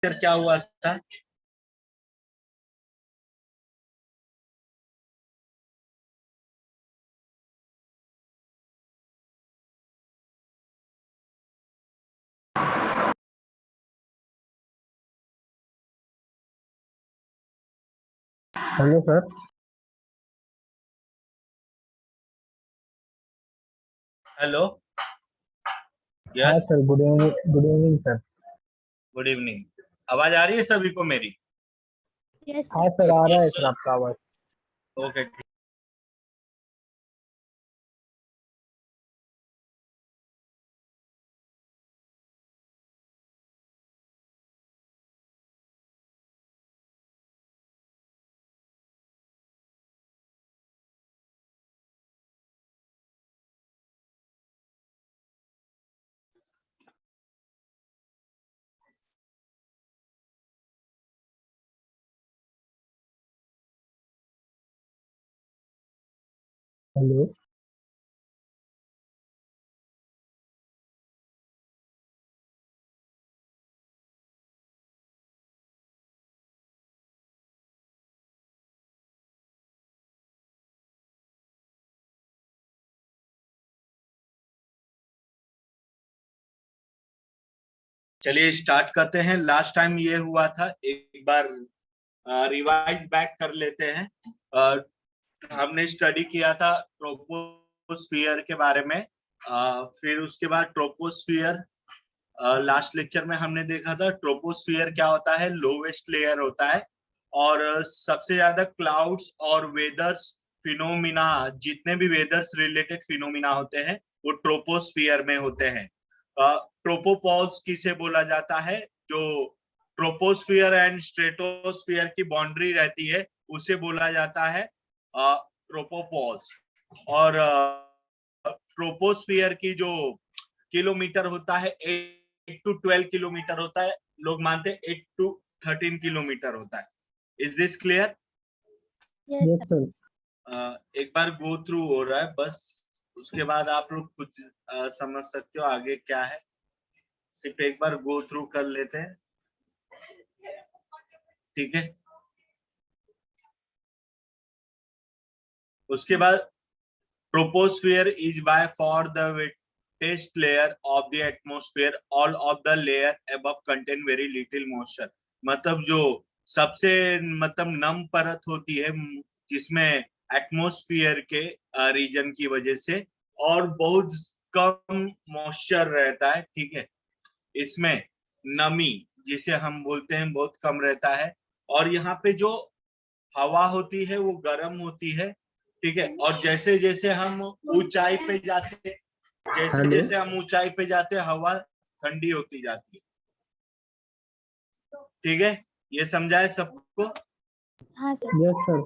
क्या हुआ था? Hello sir. हेलो। हाँ yes. Sir, good evening sir. Good evening. आवाज आ रही है सभी को मेरी? यस हाँ सर, आ रहा है सर आपका आवाज। ओके। हेलो। चलिए स्टार्ट करते हैं। लास्ट टाइम ये हुआ था, एक बार रिवाइज बैक कर लेते हैं। हमने स्टडी किया था ट्रोपोस्फियर के बारे में। फिर उसके बाद ट्रोपोस्फियर लास्ट लेक्चर में हमने देखा था। ट्रोपोस्फियर क्या होता है? लोवेस्ट लेयर होता है, और सबसे ज्यादा क्लाउड्स और वेदर्स फिनोमिना, जितने भी वेदर्स रिलेटेड फिनोमिना होते हैं वो ट्रोपोस्फियर में होते हैं। ट्रोपोपॉज किसे बोला जाता है? जो ट्रोपोस्फियर एंड स्ट्रेटोस्फियर की बाउंड्री रहती है उसे बोला जाता है ट्रोपोपॉज। और ट्रोपोस्फियर की जो किलोमीटर होता है 8 to 12 किलोमीटर होता है। लोग मानते हैं 8 to 13 किलोमीटर होता है। Is this clear? Yes sir. एक बार गो थ्रू हो रहा है बस, उसके बाद आप लोग कुछ समझ सकते हो आगे क्या है। सिर्फ एक बार गो थ्रू कर लेते हैं, ठीक है? उसके बाद troposphere is by far the wettest layer of the atmosphere. All of the layer above contain very little moisture. मतलब जो सबसे नम परत होती है जिसमें एटमॉस्फेयर के रीजन की वजह से, और बहुत कम मॉइस्चर रहता है, ठीक है? इसमें नमी जिसे हम बोलते हैं बहुत कम रहता है, और यहाँ पे जो हवा होती है वो गर्म होती है, ठीक है? और जैसे जैसे हम ऊंचाई पे जाते जैसे हेलो। जैसे हम ऊंचाई पे जाते हवा ठंडी होती जाती है, ठीक है? ये समझा है सबको? हाँ sir. Yes sir.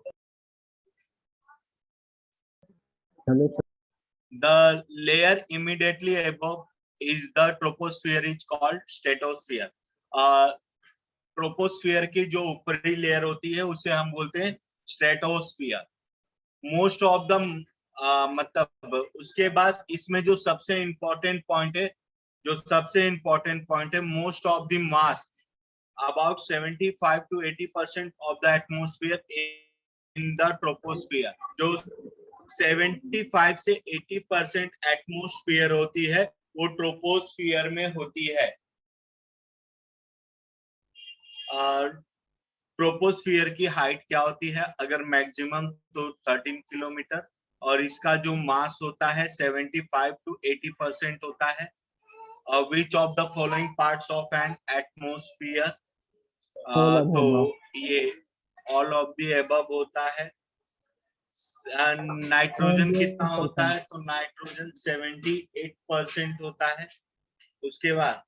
Hello sir. The layer immediately above is the troposphere is called stratosphere. Troposphere की जो ऊपरी लेयर होती है उसे हम बोलते हैं स्ट्रेटोस्फियर। मोस्ट ऑफ द मतलब उसके बाद इसमें जो सबसे इम्पोर्टेंट पॉइंट है, most of the mass about 75 to 80% of the atmosphere in the troposphere, जो 75 से 80% एटमोस्फियर होती है वो ट्रोपोस्फियर में होती है। ट्रोपोस्फियर की हाइट क्या होती है? अगर मैक्सिमम तो 13 किलोमीटर, और इसका जो मास होता है 75 to 80% होता है। Which of the following parts of N atmosphere? All of तो अबव। ये ऑल ऑफ द एबव होता है। नाइट्रोजन कितना होता 78%। है? तो नाइट्रोजन 78% होता है। उसके बाद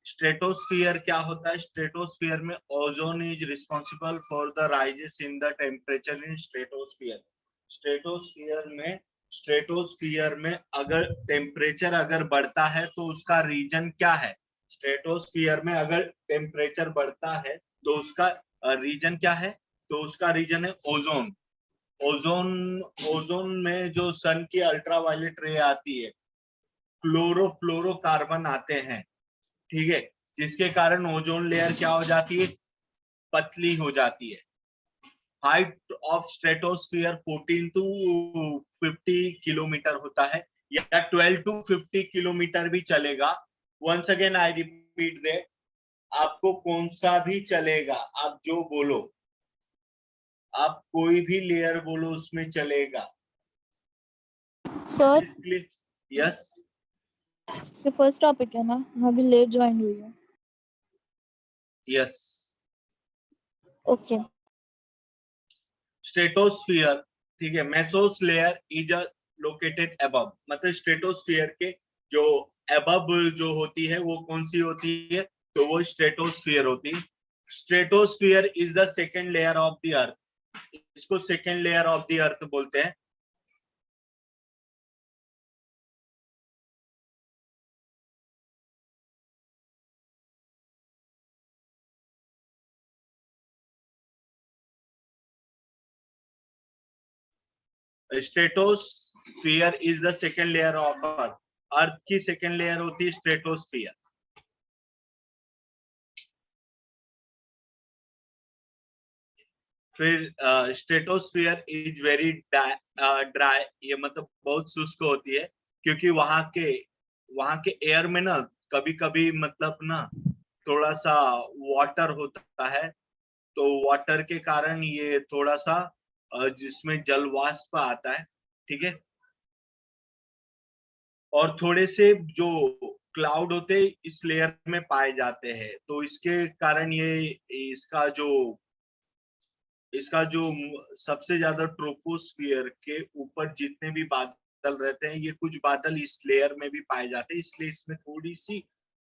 स्ट्रेटोस्फियर क्या होता है? स्ट्रेटोस्फियर में ozone is responsible for the rises in the temperature in stratosphere. Stratosphere में अगर टेम्परेचर अगर बढ़ता है तो उसका रीजन क्या है? स्ट्रेटोस्फियर में अगर टेम्परेचर बढ़ता है तो उसका रीजन क्या है? तो उसका रीजन है ओजोन। ओजोन ओजोन में जो सन की अल्ट्रावायलेट रे आती है, क्लोरोफ्लोरोकार्बन आते हैं, ठीक है? जिसके कारण ओजोन लेयर क्या हो जाती है, पतली हो जाती है। Height of stratosphere 14 to 50 kilometre होता है, या 12 टू 50 किलोमीटर भी चलेगा। Once again I repeat that, आपको कौन सा भी चलेगा, आप जो बोलो, आप कोई भी लेयर बोलो उसमें चलेगा। सर यस, ये फर्स्ट टॉपिक है ना, मैं अभी लेट ज्वाइन हुई हूँ। यस। ओके। स्ट्रेटोस्फियर, ठीक है। मेसोस लेयर इज लोकेटेड अबव, मतलब स्ट्रेटोस्फियर के जो अबव जो होती है वो कौन सी होती है, तो वो स्ट्रेटोस्फियर होती है। Stratosphere is the second layer of the earth, इसको second layer of the earth बोलते हैं। Stratosphere is the second layer of earth, earth की सेकेंड लेयर होती है स्ट्रेटोस्फियर। फिर स्ट्रेटोस्फियर इज वेरी ड्राई, ये मतलब बहुत शुष्क होती है, क्योंकि वहां के एयर में ना कभी कभी मतलब ना थोड़ा सा वाटर होता है, तो वाटर के कारण ये थोड़ा सा जिसमें जल वाष्प आता है, ठीक है। और थोड़े से जो क्लाउड होते हैं इस लेयर में पाए जाते हैं, तो इसके कारण ये इसका जो सबसे ज्यादा ट्रोपोस्फियर के ऊपर जितने भी बादल रहते हैं, ये कुछ बादल इस लेयर में भी पाए जाते हैं, इसलिए इसमें थोड़ी सी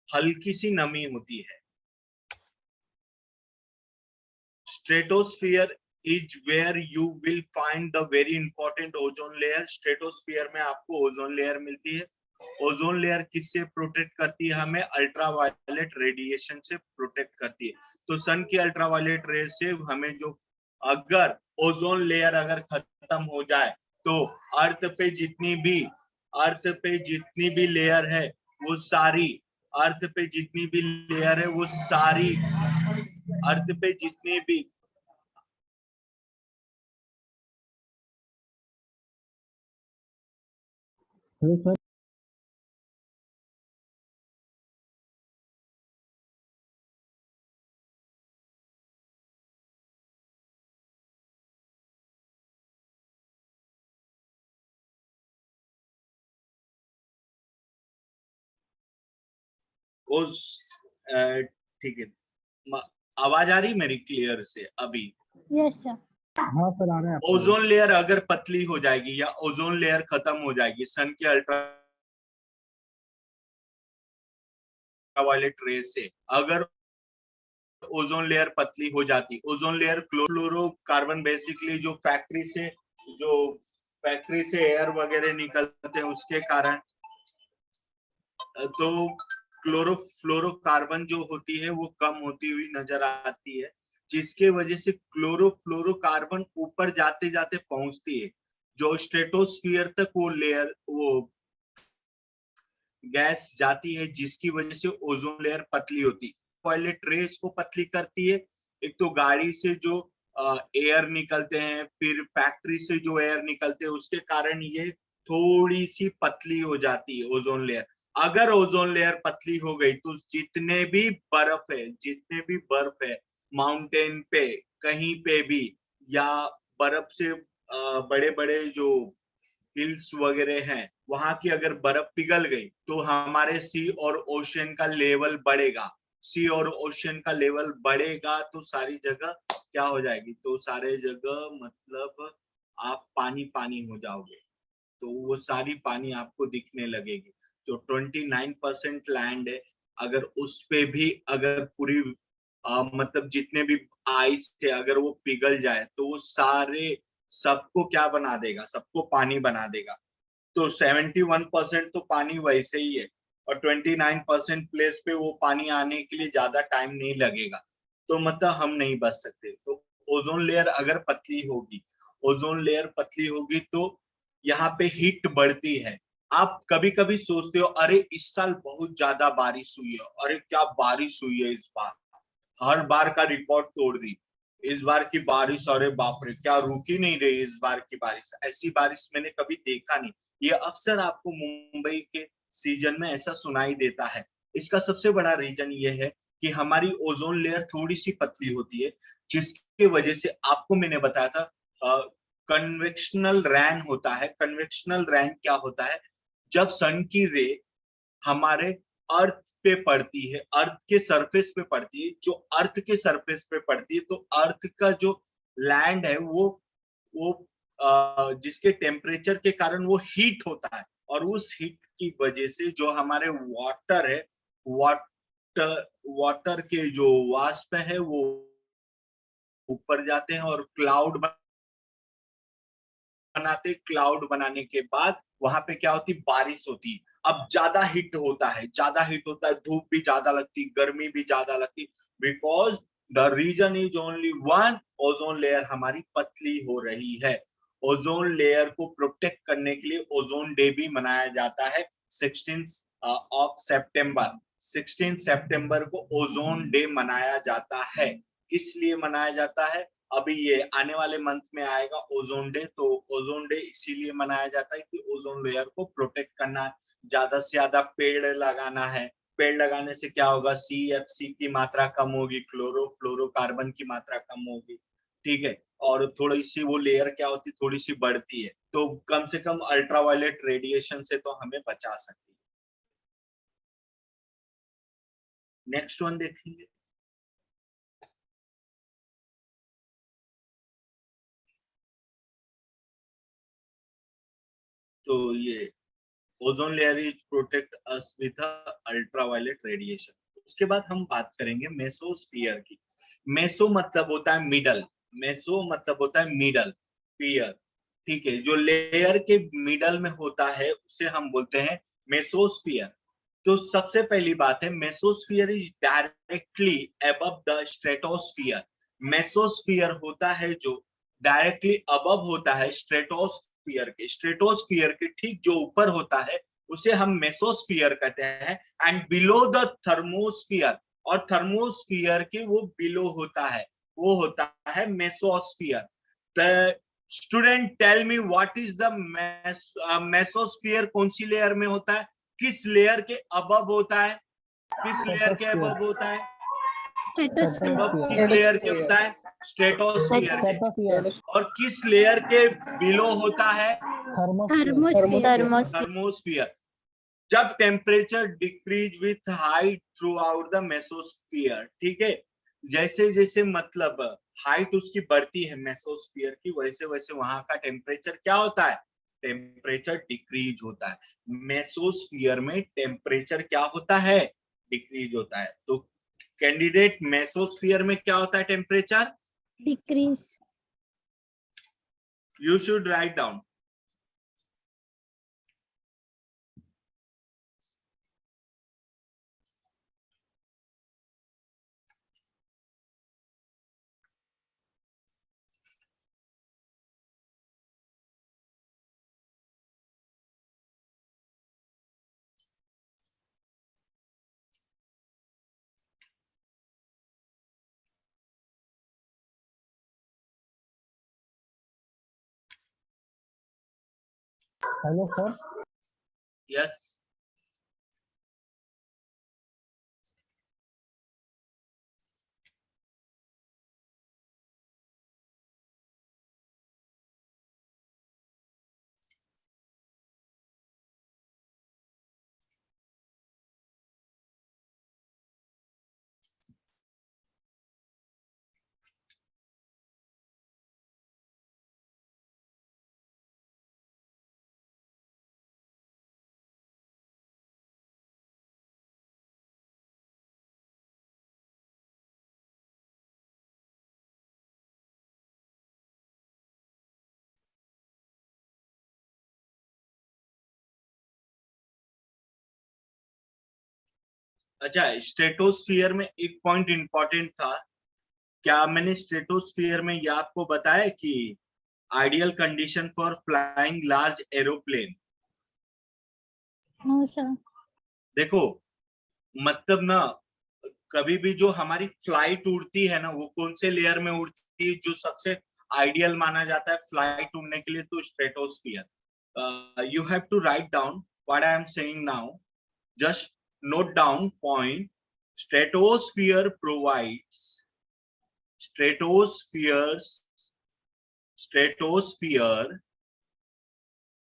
हल्की सी नमी होती है। Stratosphere is where you will find the very important ozone layer. Stratosphere में आपको ओजोन लेयर मिलती है। ओजोन लेयर किससे प्रोटेक्ट करती है हमें, अल्ट्रावायलेट रेडिएशन से प्रोटेक्ट करती है। तो सन की अल्ट्रावायलेट रे से हमें जो, अगर ओजोन लेयर अगर खत्म हो जाए तो अर्थ पे जितनी भी लेयर है वो सारी, अर्थ पे जितनी भी लेयर है वो सारी, अर्थ पे जितनी भी हेलो सर। उस ठीक है, आवाज आ रही मेरी क्लियर से अभी? Yes sir. हाँ सर, आ रहा है आपका। ओजोन लेयर अगर पतली हो जाएगी या ओजोन लेयर खत्म हो जाएगी सन के अल्ट्रावायलेट रे से, अगर ओजोन लेयर पतली हो जाती, ओजोन लेयर क्लोरोकार्बन, बेसिकली जो फैक्ट्री से एयर वगैरह निकलते हैं उसके कारण, तो क्लोरोफ्लोरोकार्बन जो होती है वो कम होती हुई नजर आती है, जिसके वजह से क्लोरोफ्लोरोकार्बन ऊपर जाते जाते पहुंचती है जो स्ट्रेटोस्फियर तक, वो गैस जाती है, जिसकी वजह से ओजोन लेयर पतली होती है। वायलेट रेस को पतली करती है, एक तो गाड़ी से जो एयर निकलते हैं, फिर फैक्ट्री से जो एयर निकलते हैं, उसके कारण ये थोड़ी सी पतली हो जाती है ओजोन लेयर। अगर ओजोन लेयर पतली हो गई तो जितने भी बर्फ है माउंटेन पे कहीं पे भी, या बर्फ से बड़े बड़े जो हिल्स वगैरह हैं वहां की अगर बर्फ पिघल गई तो हमारे सी और ओशन का लेवल बढ़ेगा। सी और ओशन का लेवल बढ़ेगा तो सारी जगह क्या हो जाएगी, तो सारे जगह मतलब आप पानी पानी हो जाओगे, तो वो सारी पानी आपको दिखने लगेगी। तो 29% लैंड है, अगर उस पे भी अगर पूरी मतलब जितने भी आइस थे अगर वो पिघल जाए तो वो सारे सबको क्या बना देगा, सबको पानी बना देगा। तो 71% तो पानी वैसे ही है, और 29% प्लेस पे वो पानी आने के लिए ज्यादा टाइम नहीं लगेगा, तो मतलब हम नहीं बच सकते। तो ओजोन लेयर अगर पतली होगी, ओजोन लेयर पतली होगी तो यहाँ पे हीट बढ़ती है, आप कभी कभी सोचते हो अरे इस साल बहुत ज्यादा बारिश हुई है, अरे क्या बारिश हुई है इस बार, हर बार का रिकॉर्ड तोड़ दी इस बार की बारिश, अरे बाप रे क्या रुक ही नहीं रही इस बार की बारिश, ऐसी बारिश मैंने कभी देखा नहीं। ये अक्सर आपको मुंबई के सीजन में ऐसा सुनाई देता है। इसका सबसे बड़ा रीजन ये है कि हमारी ओजोन लेयर थोड़ी सी पतली होती है, जिसकी वजह से आपको मैंने बताया था कन्वेक्शनल रैन होता है। कन्वेक्शनल रैन क्या होता है, जब सन की रे हमारे अर्थ पे पड़ती है, अर्थ के सरफेस पे पड़ती है, जो अर्थ के सरफेस पे पड़ती है तो अर्थ का जो लैंड है वो जिसके टेम्परेचर के कारण वो हीट होता है, और उस हीट की वजह से जो हमारे वाटर है, वाटर वाटर के जो वाष्प है वो ऊपर जाते हैं और क्लाउड बनाते, क्लाउड बनाने के बाद वहां पे क्या होती, बारिश होती। अब ज्यादा हिट होता है, ज्यादा हिट होता है, धूप भी ज्यादा लगती, गर्मी भी ज्यादा लगती, because the reason is only one, ozone layer हमारी पतली हो रही है। ओजोन लेयर को प्रोटेक्ट करने के लिए ओजोन डे भी मनाया जाता है 16 ऑफ सितंबर। 16 सितंबर को ओजोन डे मनाया जाता है। किस लिए मनाया जाता है, अभी ये आने वाले मंथ में आएगा ओजोन डे, तो ओजोन डे इसीलिए मनाया जाता है कि ओजोन लेयर को प्रोटेक्ट करना है, ज्यादा से ज्यादा पेड़ लगाना है। पेड़ लगाने से क्या होगा, CFC की मात्रा कम होगी, क्लोरोफ्लोरोकार्बन की मात्रा कम होगी, ठीक है, और थोड़ी सी वो लेयर क्या होती, थोड़ी सी बढ़ती है, तो कम से कम अल्ट्रावायलेट रेडिएशन से तो हमें बचा सकती है। नेक्स्ट वन देखेंगे। तो ये ozone layer is protect us with ultraviolet radiation. उसके बाद हम बात करेंगे मेसोस्फीयर की। मेसो मतलब होता है मिडल, मेसो मतलब होता है मिडल, फियर, ठीक है, जो लेयर के मिडल में होता है उसे हम बोलते हैं मेसोस्फीयर। तो सबसे पहली बात है, mesosphere is directly above the stratosphere. Mesosphere होता है जो डायरेक्टली अबव होता है स्ट्रेटोस्फीयर के, स्ट्रेटोस्फीयर के ठीक जो ऊपर होता है उसे हम मेसोस्फीयर कहते हैं। एंड बिलो द थर्मोस्फीयर, और थर्मोस्फीयर के वो बिलो होता है, वो होता है mesosphere. The student tell me what is the mesosphere, कौन सी लेयर में होता है, किस लेयर के अबव होता है, किस लेयर के अबव होता है, अबव किस लेयर के होता है, स्ट्रेटोस्फीयर के, और किस लेयर के बिलो होता है, थर्मोस्फीयर। जब temperature decrease with height through out the mesosphere, ठीक है, जैसे जैसे मतलब हाइट उसकी बढ़ती है मेसोस्फीयर की, वैसे वैसे वहां का टेम्परेचर क्या होता है, टेम्परेचर डिक्रीज होता है। मेसोस्फीयर में टेम्परेचर क्या होता है, डिक्रीज होता है। तो कैंडिडेट, मेसोस्फीयर में क्या होता है temperature, decrease. You should write down. Hello sir. Yes, अच्छा, स्ट्रेटोस्फीयर में एक पॉइंट इंपॉर्टेंट था, क्या मैंने स्ट्रेटोस्फीयर में ये आपको बताया कि ideal condition for flying large aeroplane, No, sir. देखो मतलब ना, कभी भी जो हमारी फ्लाइट उड़ती है ना, वो कौन से लेयर में उड़ती है जो सबसे आइडियल माना जाता है फ्लाइट उड़ने के लिए? तो stratosphere. You have to write down what I am saying now, just note down point. Stratosphere provides stratospheres stratosphere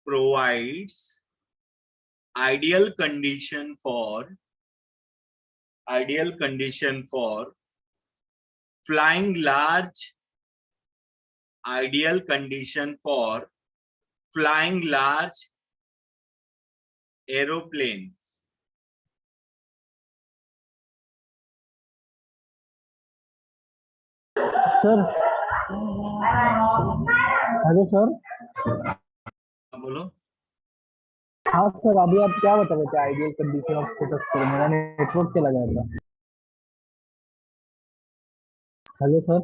provides ideal condition for flying large ideal condition for flying large aeroplanes. Sir hello sir. बोलो। हाँ sir, अभी आप क्या बता रहे थे ideal condition of stratosphere? मेरा network चला गया था। Hello sir.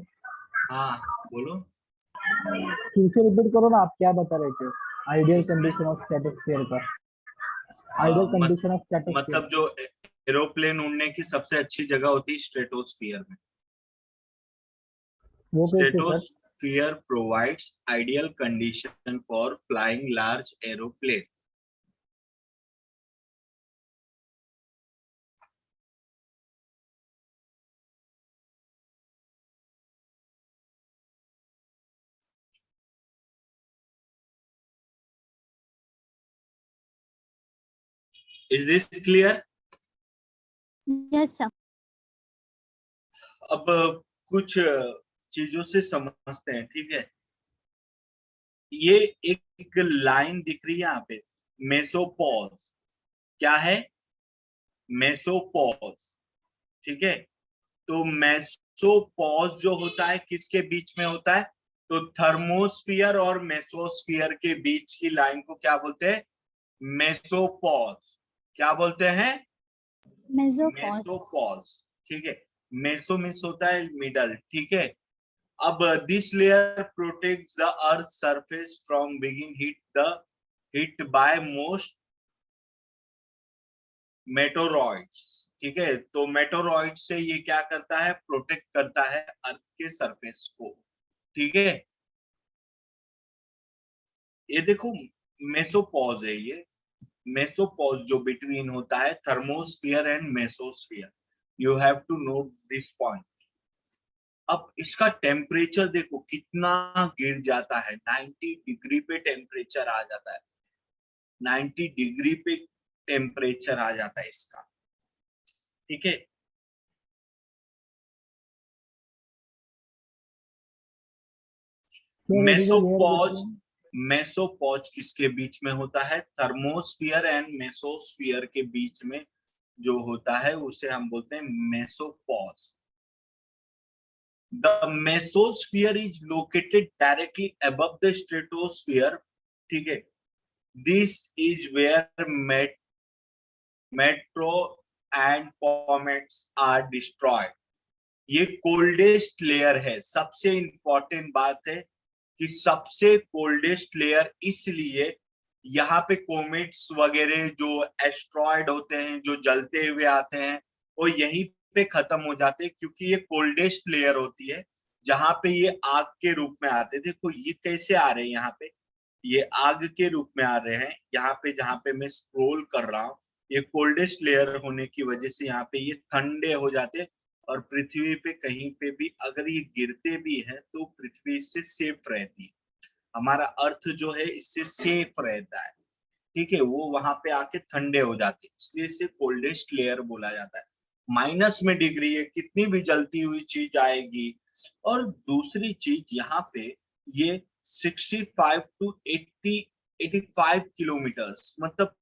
हाँ बोलो। फिर से रिपीट करो ना, आप क्या बता रहे थे आइडियल इसमें कंडीशन ऑफ स्ट्रेटोस्फीयर का? आइडियल कंडीशन ऑफ स्ट्रेटोस्फीयर मतलब जो एरोप्लेन उड़ने की सबसे अच्छी जगह होती है स्ट्रेटोस्फियर में. वो कैसे sir? Stratosphere provides ideal condition for flying large aeroplane. Is this clear? Yes, sir. अब कुछ चीजों से समझते हैं, ठीक है? ये एक लाइन दिख रही है यहाँ पे, मेसोपॉज. क्या है? मेसोपॉज. ठीक है, तो मेसोपॉज जो होता है किसके बीच में होता है? तो थर्मोस्फियर और मेसोस्फियर के बीच की लाइन को क्या बोलते हैं? मेसोपॉज. क्या बोलते हैं? Mesopause. मेसोपॉज. ठीक है, मेसो मीन्स होता है मिडल. ठीक है, अब this layer protects the earth surface from बिगिन हिट बाय मोस्ट मेटोरॉइड्स. ठीक है, तो मेटोरॉइड से ये क्या करता है? प्रोटेक्ट करता है अर्थ के सरफेस को. ठीक है, ये देखो मेसोपॉज है. ये मेसोपॉज जो बिटवीन होता है thermosphere and mesosphere. You have to note this point. अब इसका टेम्परेचर देखो कितना गिर जाता है, 90 डिग्री पे टेम्परेचर आ जाता है. 90 डिग्री पे टेम्परेचर आ जाता है इसका. ठीक है, मेसोपॉज किसके बीच में होता है? थर्मोस्फियर एंड मेसोस्फियर के बीच में जो होता है उसे हम बोलते हैं mesopause. The mesosphere is located directly above the stratosphere. ठीक है, this is where metro and comets are destroyed. ये कोल्डेस्ट लेयर है. सबसे इंपॉर्टेंट बात है कि सबसे कोल्डेस्ट लेयर इसलिए यहाँ पे कोमेट्स वगैरह जो एस्ट्रॉयड होते हैं जो जलते हुए आते हैं वो यहीं पे खत्म हो जाते हैं, क्योंकि ये कोल्डेस्ट लेयर होती है जहां पे ये आग के रूप में आते हैं. देखो ये कैसे आ रहे हैं, यहाँ पे ये आग के रूप में आ रहे हैं. यहाँ पे जहाँ पे मैं स्क्रॉल कर रहा हूँ, ये कोल्डेस्ट लेयर होने की वजह से यहाँ पे ये ठंडे हो जाते हैं. और पृथ्वी पे कहीं पे भी अगर ये गिरते भी हैं तो पृथ्वी इससे सेफ रहती है. हमारा अर्थ जो है इससे सेफ रहता है. ठीक है, वो वहां पे आके ठंडे हो जाते हैं, इसलिए इसे कोल्डेस्ट लेयर बोला जाता है. माइनस में डिग्री है, कितनी भी जलती हुई चीज आएगी. और दूसरी चीज यहाँ पे ये 65 to 85 किलोमीटर, मतलब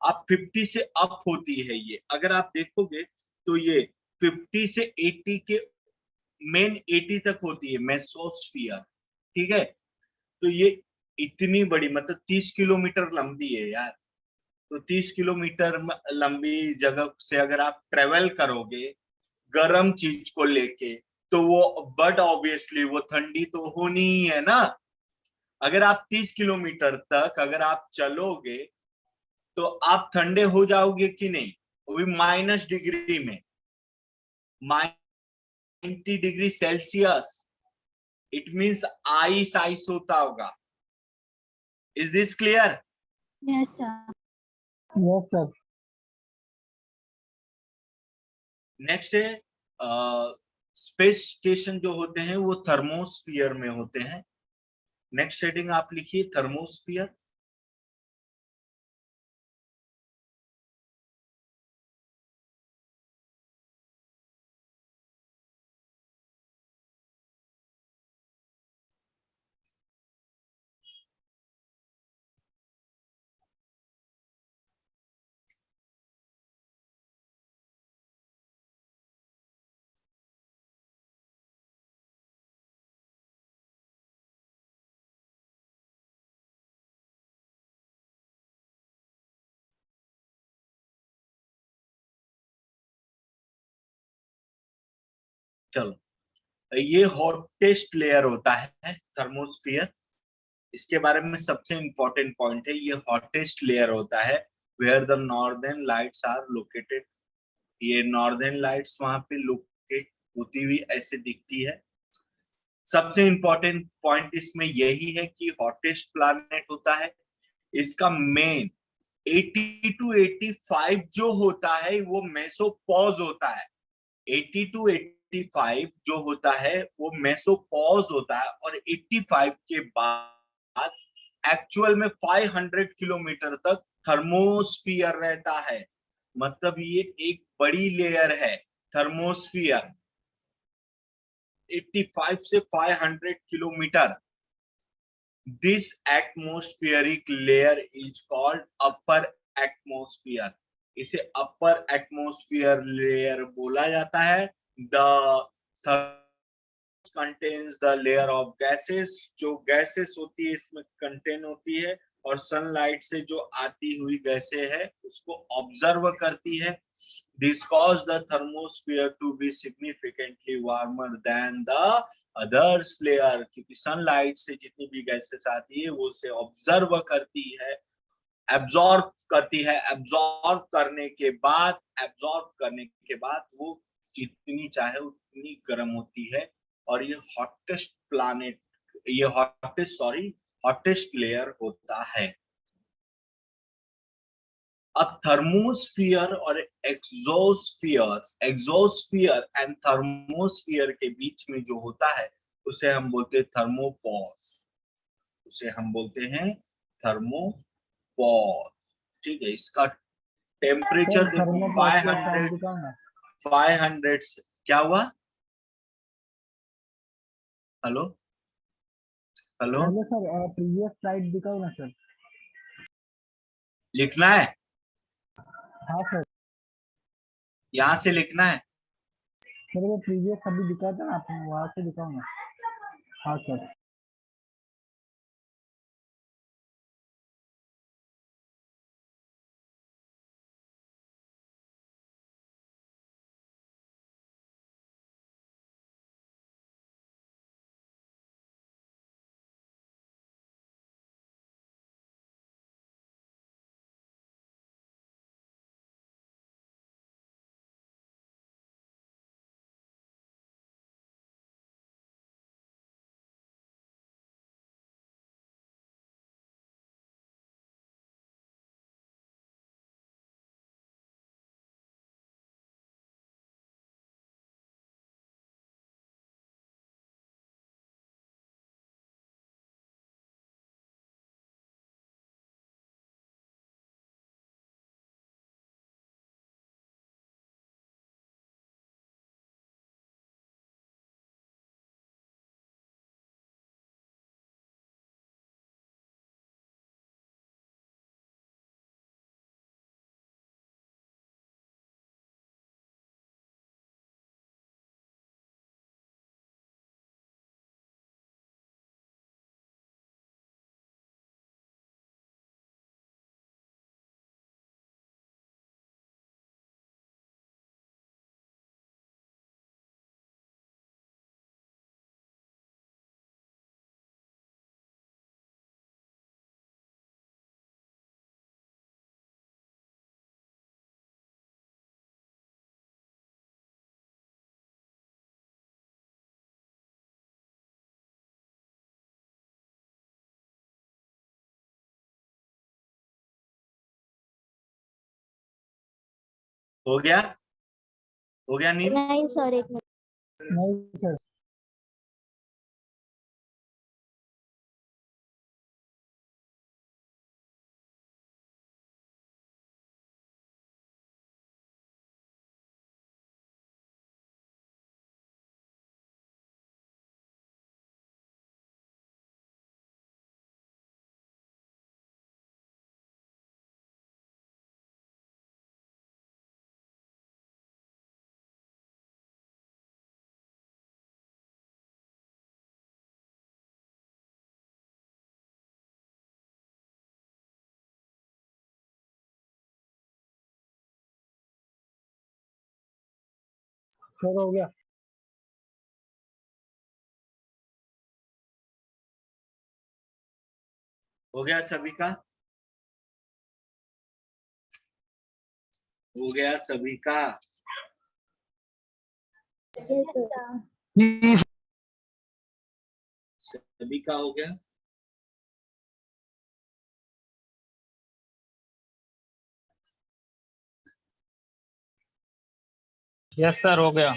आप 50 से अप होती है ये. अगर आप देखोगे तो ये 50 से 80 के मेन 80 तक होती है मेसोस्फियर. ठीक है, तो ये इतनी बड़ी, मतलब 30 किलोमीटर लंबी है यार. तो 30 किलोमीटर लंबी जगह से अगर आप ट्रेवल करोगे गर्म चीज को लेके तो वो बट ऑब्वियसली वो ठंडी तो होनी ही है ना. अगर आप 30 किलोमीटर तक अगर आप चलोगे तो आप ठंडे हो जाओगे कि नहीं, वो भी -डिग्री में, -90 degree Celsius. It means ice होता होगा। Is this clear? Yes, sir. Yes sir. Next है स्पेस स्टेशन जो होते हैं वो थर्मोस्फियर में होते हैं। नेक्स्ट हेडिंग आप लिखिए थर्मोस्फियर। चलो, ये हॉटेस्ट लेयर होता है थर्मोस्फियर। इसके बारे में सबसे इंपॉर्टेंट पॉइंट है, ये हॉटेस्ट लेयर होता है where the northern lights are located. ये नॉर्दर्न लाइट्स वहां पे लोकेट होती हुई ऐसे दिखती है। सबसे इंपॉर्टेंट पॉइंट इसमें यही है कि हॉटेस्ट प्लैनेट होता है। इसका मेन 80 टू 85 जो होता है वो मेसोपॉज होता है। 80 टू 85 जो होता है वो मेसोपॉज होता है, और 85 के बाद एक्चुअल में 500 किलोमीटर तक थर्मोस्फियर रहता है। मतलब ये एक बड़ी लेयर है थर्मोस्फियर। 85 से 500 kilometre. This atmospheric layer is called upper atmosphere. इसे अपर एटमोस्फियर लेयर बोला जाता है। The contains the layer of gases. जो गैसेस होती है इसमें कंटेन होती है, और सनलाइट से जो आती हुई गैसें है उसको ऑब्जर्व करती है। This cause the thermosphere to be significantly warmer than the others layer, क्योंकि सनलाइट से जितनी भी गैसेस आती है वो उसे ऑब्जर्व करती है, एब्जॉर्ब करती है। एब्जॉर्ब करने के बाद वो जितनी चाहे उतनी गर्म होती है। और ये हॉटेस्ट लेयर होता है। अब थर्मोस्फियर और एग्जोस्फियर एंड थर्मोस्फियर के बीच में जो होता है उसे हम बोलते हैं थर्मोपॉज। ठीक है, इसका सर टेम्परेचर देखो थर्मोपॉज की एक साइड 500। दिखाओ ना। 500 से क्या हुआ? हेलो हेलो, पहले सर प्रीवियस स्लाइड दिखाओ ना सर। लिखना है, हाँ सर। यहाँ से लिखना है। सर वो प्रीवियस अभी दिखाया था ना आपने, वहाँ से दिखाओ ना। हाँ सर। हो गया? हो गया नील? नहीं सर, एक मिनट। नहीं सर। सर हो गया। हो गया सभी का? हो गया सभी का? Yes sir. सभी का हो गया? यस सर हो गया।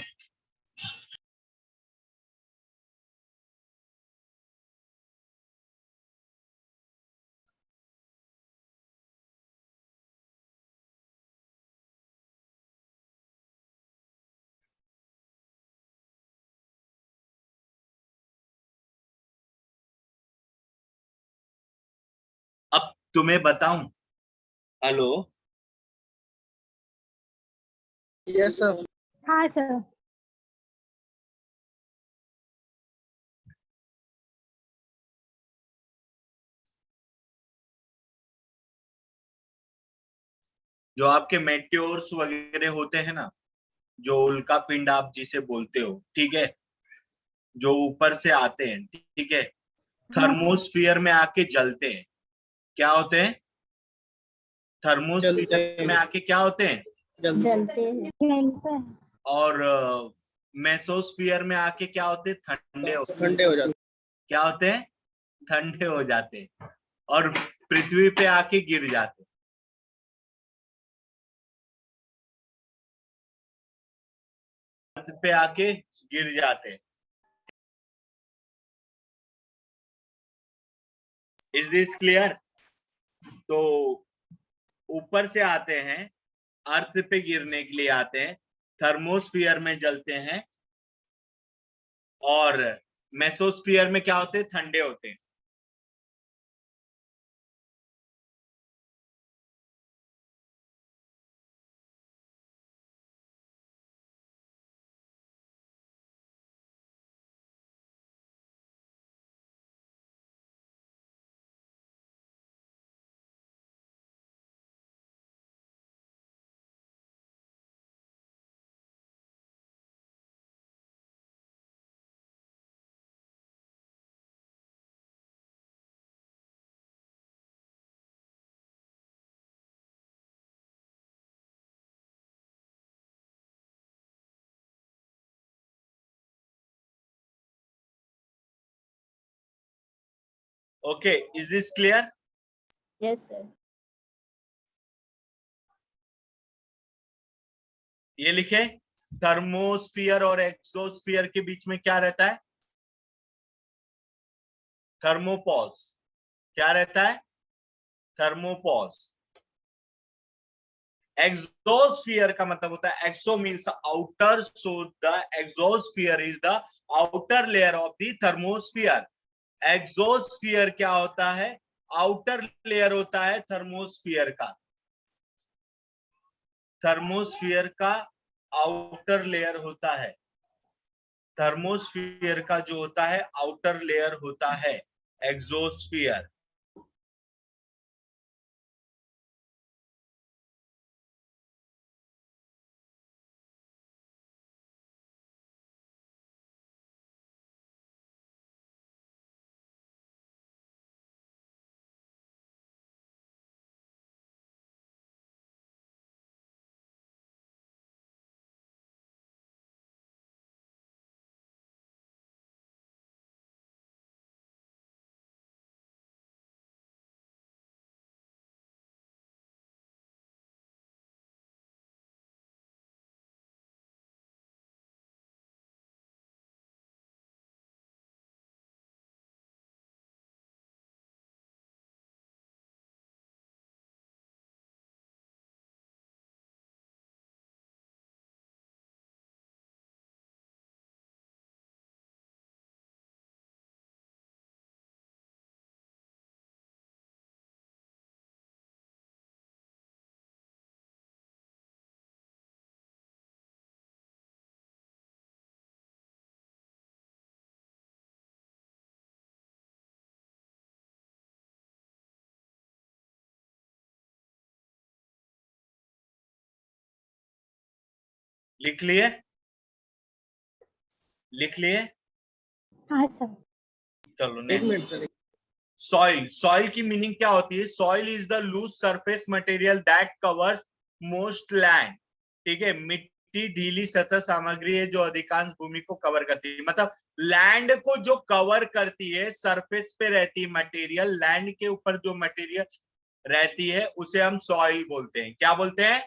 अब तुम्हें बताऊं? हेलो? Yes sir. हाँ सर। जो आपके मेट्योर्स वगैरह होते हैं ना, जो उल्का पिंड आप जिसे बोलते हो, ठीक है, जो ऊपर से आते हैं, ठीक है, थर्मोस्फियर में आके जलते हैं। क्या होते हैं? जलते थर्मोस्फियर में हैं। आके क्या होते हैं? जलते हैं। खेलते हैं। और मेसोस्फियर में आके क्या होते हैं? ठंडे होते हैं। ठंडे हो जाते क्या होते हैं? ठंडे हो जाते हैं। और पृथ्वी पे आके गिर जाते हैं। अर्थ पे आके गिर जाते हैं। Is this clear? तो ऊपर से आते हैं, अर्थ पे गिरने के लिए आते हैं, थर्मोस्फियर में जलते हैं, और मेसोस्फियर में क्या होते हैं? ठंडे होते हैं। Okay, is this clear? Yes sir. ये लिखे, थर्मोस्फियर और एक्सोस्फियर के बीच में क्या रहता है? थर्मोपॉज। क्या रहता है? थर्मोपॉज। एक्सोस्फियर का मतलब होता है, exo means outer, so the exosphere is the outer layer of the thermosphere. Exosphere क्या होता है? आउटर लेयर होता है थर्मोस्फियर का। थर्मोस्फियर का आउटर लेयर होता है। थर्मोस्फियर का जो होता है आउटर लेयर होता है एक्सोस्फियर। लिख लिए? लिख लिए? हाँ सर। चलो एक next. Minute sir. Soil, soil की मीनिंग क्या होती है? Soil is the loose surface material that covers most land. ठीक है, मिट्टी ढीली सतह सामग्री है जो अधिकांश भूमि को कवर करती है। मतलब लैंड को जो कवर करती है, सरफेस पे रहती है मटेरियल, लैंड के ऊपर जो मटेरियल रहती है उसे हम सॉइल बोलते हैं। क्या बोलते हैं?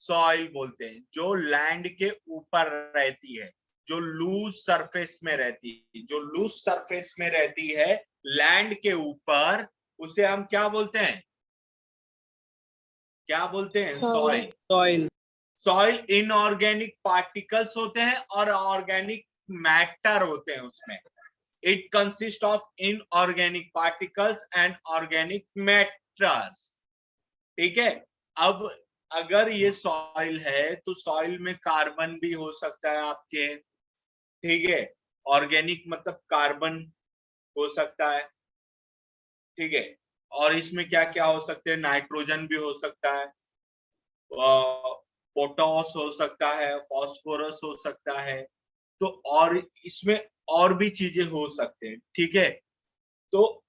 सॉइल बोलते हैं। जो लैंड के ऊपर रहती है, जो लूज सरफेस में रहती है, जो लूज सरफेस में रहती है लैंड के ऊपर, उसे हम क्या बोलते हैं? क्या बोलते हैं? Soil. Soil. Soil. Soil inorganic particles होते हैं और ऑर्गेनिक मैटर होते हैं उसमें। It consist of inorganic particles and organic matters. ठीक है। अब अगर ये सॉइल है तो सॉइल में कार्बन भी हो सकता है आपके। ठीक है, ऑर्गेनिक मतलब कार्बन हो सकता है। ठीक है, और इसमें क्या क्या हो सकते हैं? नाइट्रोजन भी हो सकता है, पोटास हो सकता है, फास्फोरस हो सकता है। तो और इसमें और भी चीजें हो सकते हैं। ठीक है, तो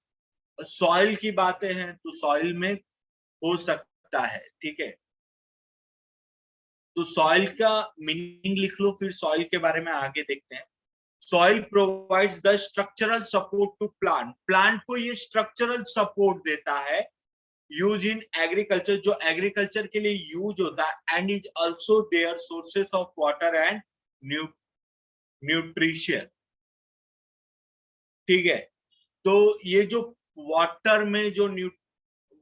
सॉइल की बातें हैं तो सॉइल में हो सकता है। ठीक है, तो सॉइल का मीनिंग लिख लो, फिर सॉइल के बारे में आगे देखते हैं। Soil provides the structural support to plant. Plant को ये स्ट्रक्चरल सपोर्ट देता है। यूज इन एग्रीकल्चर, जो एग्रीकल्चर के लिए यूज होता है। And is also their sources of water and nutrition. ठीक है, तो ये जो वाटर में जो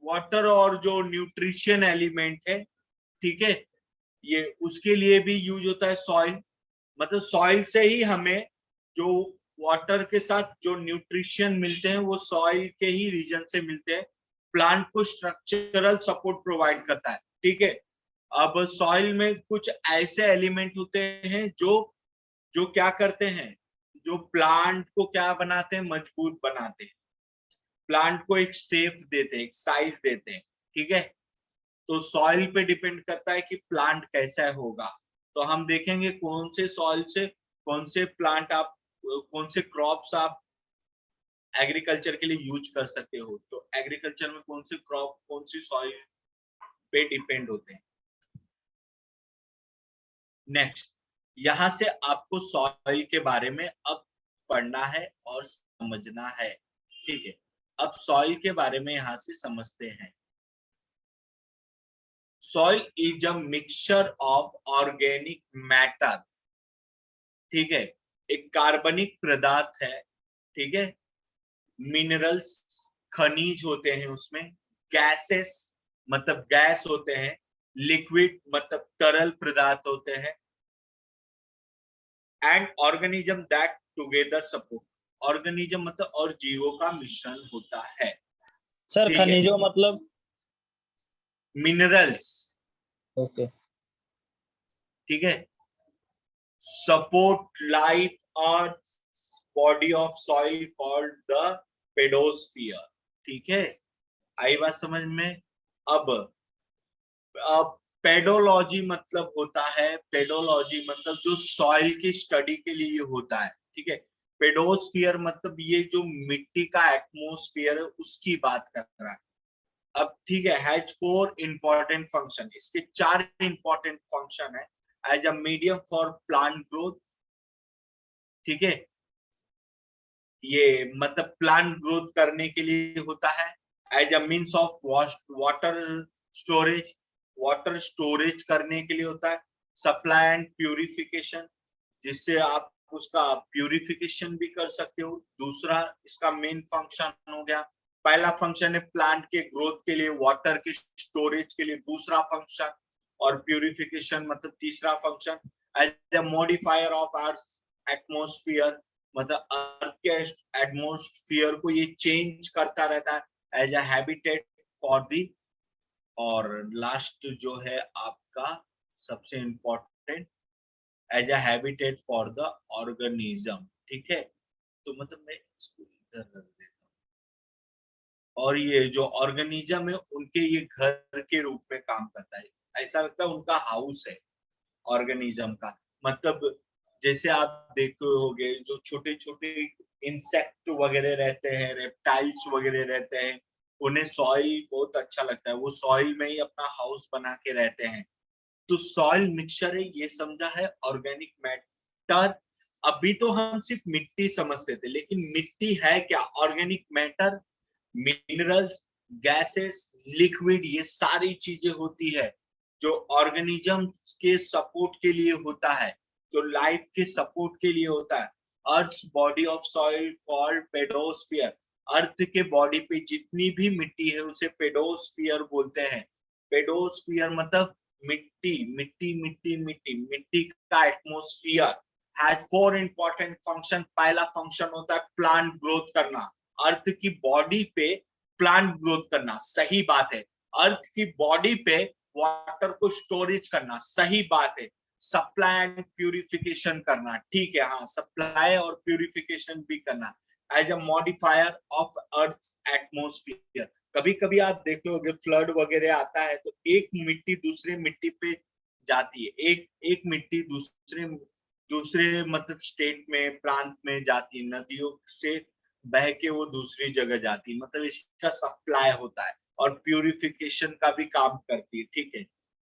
वाटर और जो न्यूट्रिशन एलिमेंट है, ठीक है, ये उसके लिए भी यूज होता है सॉइल। मतलब सॉइल से ही हमें जो वाटर के साथ जो न्यूट्रिशन मिलते हैं वो सॉइल के ही रीजन से मिलते हैं। प्लांट को स्ट्रक्चरल सपोर्ट प्रोवाइड करता है। ठीक है, अब सॉइल में कुछ ऐसे एलिमेंट होते हैं जो जो क्या करते हैं, जो प्लांट को क्या बनाते हैं? मजबूत बनाते हैं, प्लांट को एक शेप देते हैं, एक साइज देते हैं। ठीक है, तो सॉइल पे डिपेंड करता है कि प्लांट कैसा होगा। तो हम देखेंगे कौन से सॉइल से कौन से प्लांट आप, कौन से क्रॉप्स आप एग्रीकल्चर के लिए यूज कर सकते हो। तो एग्रीकल्चर में कौन से क्रॉप कौन सी सॉइल पे डिपेंड होते हैं। नेक्स्ट, यहां से आपको सॉइल के बारे में अब पढ़ना है और समझना है। ठीक है, अब सॉइल के बारे में यहां से समझते हैं। Soil is a mixture of organic matter. ठीक है, एक कार्बनिक पदार्थ है। ठीक है, मिनरल्स खनिज होते हैं उसमें, गैसेस मतलब गैस होते हैं, लिक्विड मतलब तरल पदार्थ होते हैं, and organism that together support. Organism मतलब और जीवों का मिश्रण होता है। सर ठीक है, खनिजों मतलब? मिनरल्स। ओके। ठीक है, support life earth body of soil called the pedosphere. ठीक है, आई बात समझ में? अब पेडोलॉजी मतलब होता है, पेडोलॉजी मतलब जो सॉइल की स्टडी के लिए होता है। ठीक है, पेडोस्फियर मतलब ये जो मिट्टी का एटमॉस्फेयर है उसकी बात कर रहा है। अब ठीक है, हैज 4 इंपॉर्टेंट फंक्शन। इसके 4 इंपॉर्टेंट फंक्शन है। As a medium for plant growth. ठीक है, ये मतलब प्लांट ग्रोथ करने के लिए होता है। As a means of water storage, water storage करने के लिए होता है। सप्लाई एंड प्यूरिफिकेशन, जिससे आप उसका प्यूरिफिकेशन भी कर सकते हो। दूसरा इसका मेन फंक्शन हो गया। पहला फंक्शन है प्लांट के ग्रोथ के लिए, वाटर के स्टोरेज के लिए दूसरा फंक्शन, और प्यूरिफिकेशन मतलब तीसरा function. As a modifier of earth atmosphere, मतलब अर्थ के एटमॉस्फेयर को ये चेंज करता रहता है। As a habitat for the, और लास्ट जो है आपका सबसे important, as a habitat for the organism. ठीक है, तो मतलब मैं इसको इधर रख देता हूँ। और ये जो ऑर्गेनिज्म है उनके ये घर के रूप में काम करता है। ऐसा लगता है उनका हाउस है। ऑर्गेनिज्म का। मतलब जैसे आप देखे होंगे जो छोटे छोटे इंसेक्ट वगैरह रहते हैं, रेप्टाइल्स वगैरह रहते हैं, उन्हें सॉइल बहुत अच्छा लगता है, वो सॉइल में ही अपना हाउस बना के रहते हैं। तो सॉइल मिक्सचर है, ये समझा है ऑर्गेनिक मैटर। अभी तो हम सिर्फ मिट्टी समझते थे, लेकिन मिट्टी है क्या? Organic matter, minerals, gases, liquid, ये सारी चीजें होती है जो ऑर्गेनिज्म के सपोर्ट के लिए होता है, जो लाइफ के सपोर्ट के लिए होता है। अर्थ बॉडी ऑफ सॉइल कॉल्ड पेडोस्फियर। अर्थ के बॉडी पे जितनी भी मिट्टी है उसे पेडोस्फियर बोलते हैं। पेडोस्फियर मतलब मिट्टी मिट्टी मिट्टी मिट्टी मिट्टी का एटमोस्फियर हैज 4 इंपॉर्टेंट फंक्शन। पहला फंक्शन होता है प्लांट ग्रोथ करना। अर्थ की बॉडी पे प्लांट ग्रोथ करना, सही बात है। अर्थ की बॉडी पे वाटर को स्टोरेज करना, सही बात है। सप्लाई एंड प्यूरिफिकेशन करना, ठीक है, हाँ, सप्लाई और प्यूरिफिकेशन भी करना as a modifier of earth atmosphere. कभी कभी आप देखे होंगे फ्लड वगैरह आता है तो एक मिट्टी दूसरे मिट्टी पे जाती है, एक एक मिट्टी दूसरे दूसरे मतलब स्टेट में, प्रांत में जाती है, नदियों से बह के वो दूसरी जगह जाती है, मतलब इसका सप्लाई होता है और प्यूरिफिकेशन का भी काम करती है, ठीक है।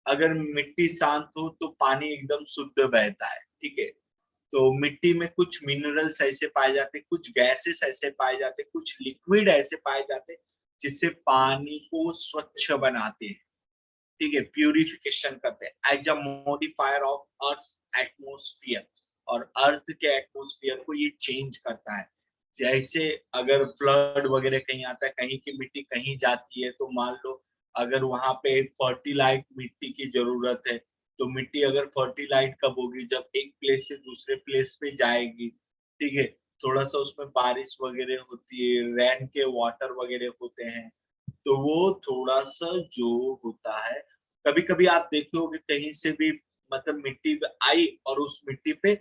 अगर मिट्टी शांत हो तो पानी एकदम शुद्ध बहता है, ठीक है। तो मिट्टी में कुछ मिनरल्स ऐसे पाए जाते, कुछ गैसेस ऐसे पाए जाते, कुछ लिक्विड ऐसे पाए जाते जिससे पानी को स्वच्छ बनाते हैं, ठीक है, प्यूरिफिकेशन करते हैं as a modifier of earth atmosphere. और अर्थ के एटमोस्फियर को ये चेंज करता है। जैसे अगर फ्लड वगैरह कहीं आता है, कहीं की मिट्टी कहीं जाती है, तो मान लो अगर वहां पे फर्टिलाइज मिट्टी की जरूरत है, तो मिट्टी अगर फर्टिलाइज कब होगी? जब एक प्लेस से दूसरे प्लेस पे जाएगी, ठीक है, थोड़ा सा उसमें बारिश वगैरह होती है, रेन के वाटर वगैरह होते हैं, तो वो थोड़ा सा जो होता है, कभी कभी आप देखे होगे कहीं से भी मतलब मिट्टी आई और उस मिट्टी पे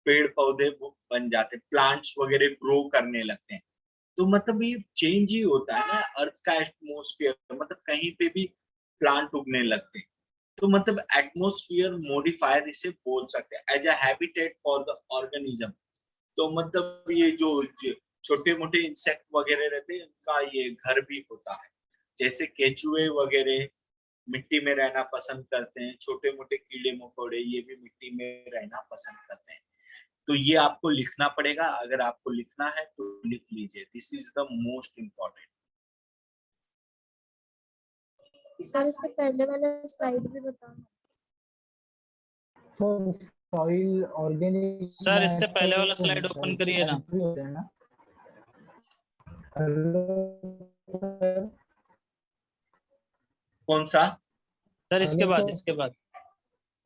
पेड़ पौधे बन जाते, प्लांट्स वगैरह ग्रो करने लगते हैं। तो मतलब ये चेंज ही होता है ना अर्थ का एटमोस्फियर, मतलब कहीं पे भी प्लांट उगने लगते हैं। तो मतलब एटमोस्फियर मॉडिफायर इसे बोल सकते हैं as a habitat for the organism. तो मतलब ये जो छोटे मोटे इंसेक्ट वगैरह रहते हैं, इनका ये घर भी होता है। जैसे केचुए वगैरह मिट्टी में रहना पसंद करते हैं, छोटे मोटे कीड़े मकोड़े ये भी मिट्टी में रहना पसंद करते हैं। तो ये आपको लिखना पड़ेगा, अगर आपको लिखना है तो लिख लीजिए, this is the most important. Sir इसके पहले वाला स्लाइड भी बताना। सर सॉइल ऑर्गेनिक सर इससे पहले वाला स्लाइड ओपन करिए ना। Hello sir. कौन सा? सर इसके हेलो बाद सर। इसके बाद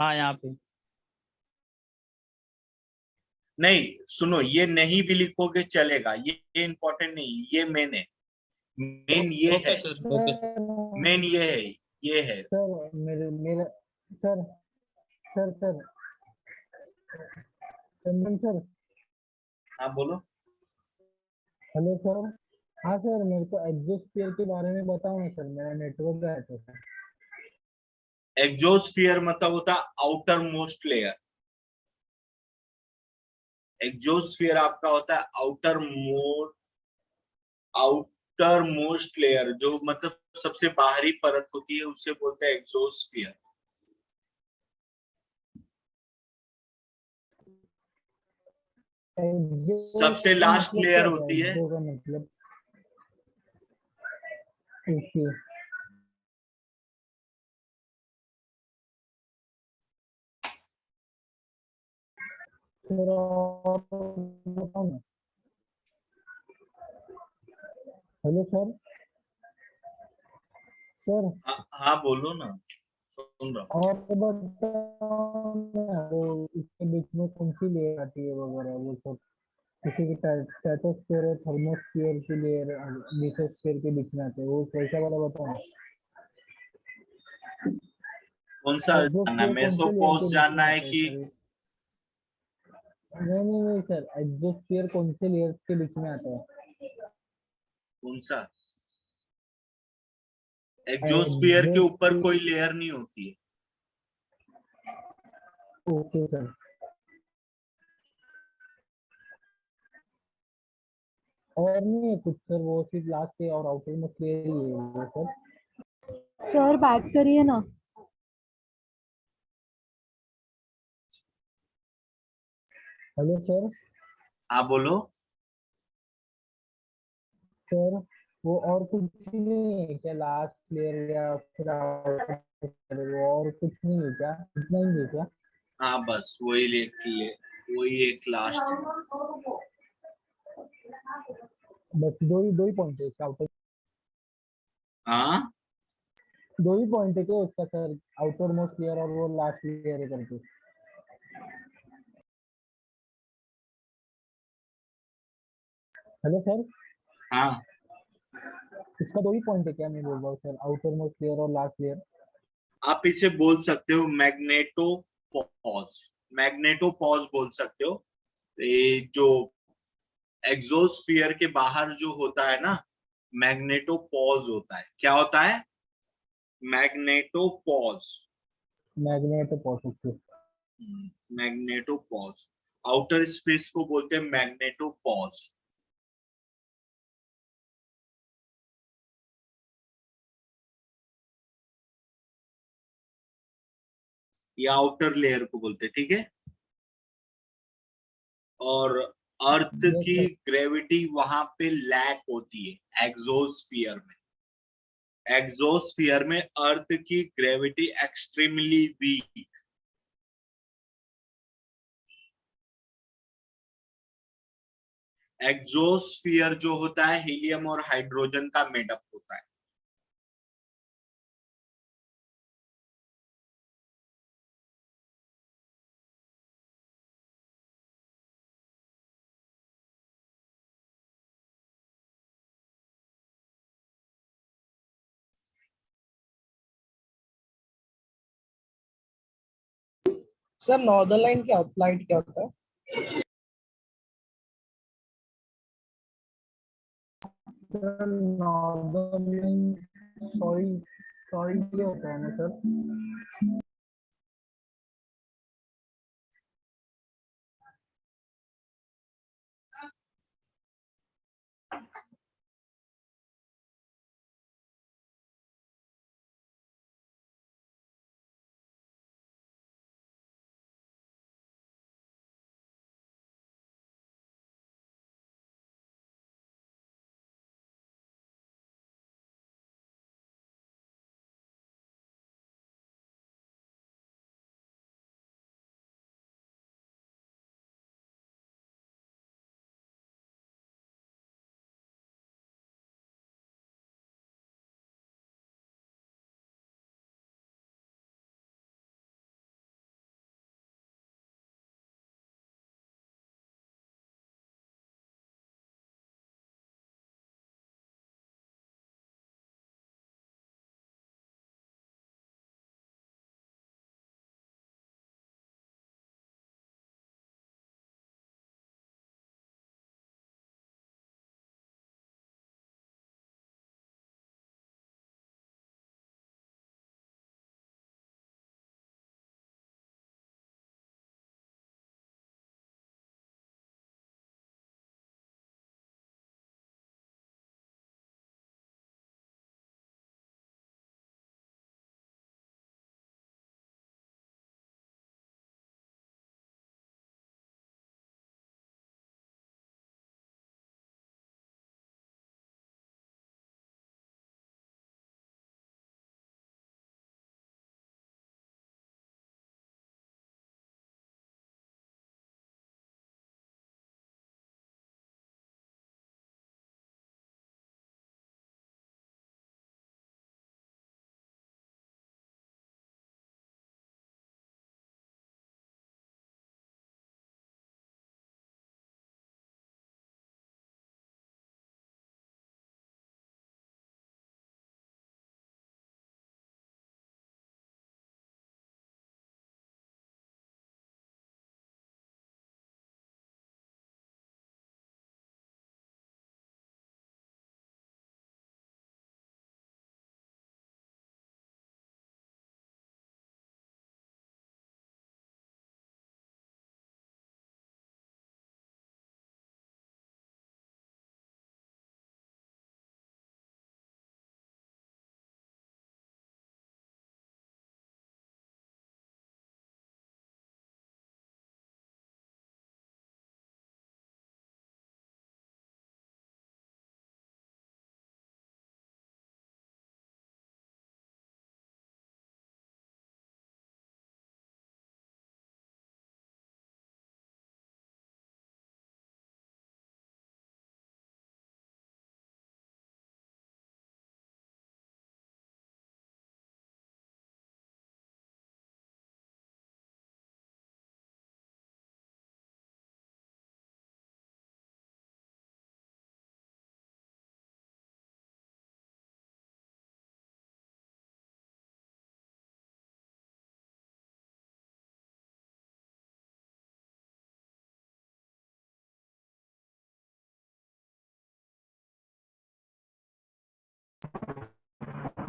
हाँ यहाँ पे। नहीं सुनो, ये नहीं भी लिखोगे चलेगा, ये इम्पोर्टेंट नहीं, ये मेन है, मेन ये ओके है, सर, ओके सर। मेन ये है, ये है। सर मेरे मेरा सर सर सर चंदन सर। हाँ बोलो। Hello sir. हाँ सर, मेरे को एग्जोस्फीयर के बारे में बताओ ना सर, मेरा नेटवर्क गया था सर। एग्जोस्फियर मतलब होता है आउटर मोस्ट लेयर। एग्जोस्फियर आपका होता है आउटर मोस्ट लेयर, जो मतलब सबसे बाहरी परत होती है उसे बोलते हैं एग्जोस्फियर। सबसे एग्जोस्ट का लास्ट मतलब लेयर क्या था? होती है, एग्जो का मतलब ओके। सर और बताओ ना। Hello sir. सर हाँ बोलो ना, सुन रहा हूँ। और बताओ ना, वो इसके बीच में कौन सी लेयर आती है वगैरह वो सब? किसी की स्ट्रेटोस्फीयर और थर्मोस्फीयर की लेयर मेसोस्फीयर के बीच में आते हैं, वो वैसा वाला बताओ ना। कौन सा जानना है? एग्जोस्फीयर कौन से लेयर मेसोपोस के बीच जानना में है आता है कि सर? नहीं नहीं नहीं सर, एग्जोस्फीयर कौन से लेयर के बीच में आता है? कौन सा? एग्जोस्फियर के ऊपर एग्जोस्फीयर कोई लेयर नहीं होती है। Okay sir. और नहीं है कुछ सर, वो सिर्फ लास्ट पे और आउटर में क्लियर ही है वो सर। सर बैक करिए ना। Hello sir. हाँ बोलो। सर वो और कुछ नहीं है क्या, लास्ट प्लेयर या फिर वो और कुछ नहीं है क्या, इतना ही है क्या? हाँ बस वही एक लास्ट है। बस दो ही पॉइंट है इसका आउटर। हाँ दो ही पॉइंट है क्या उसका सर, आउटर मोस्ट प्लेयर और वो लास्ट प्लेयर है करके? Hello sir. हाँ, इसका दो ही पॉइंट है क्या, मैं बोल रहा हूँ सर, आउटर मोस्ट प्लेयर और लास्ट प्लेयर। आप इसे बोल सकते हो मैग्नेटो पॉज। मैग्नेटो पॉज बोल सकते हो। ये जो एग्जोस्फियर के बाहर जो होता है ना, मैग्नेटो पॉज होता है। क्या होता है? Magneto pause. Magnet positive. Magneto pause. Outer space को बोलते हैं मैग्नेटो पॉज। या आउटर लेयर को बोलते हैं, ठीक है। और अर्थ यस की सर। ग्रेविटी वहां पे लैक होती है एग्जोस्फियर में। एग्जोस्फियर में अर्थ की ग्रेविटी एक्सट्रीमली वीक। एग्जोस्फियर जो होता है हीलियम और हाइड्रोजन का मेडअप होता है। सर नॉर्दर्न लाइन क्या लाइट क्या होता है? सर नॉर्दर्न, सॉरी सॉरी ये होता है ना सर।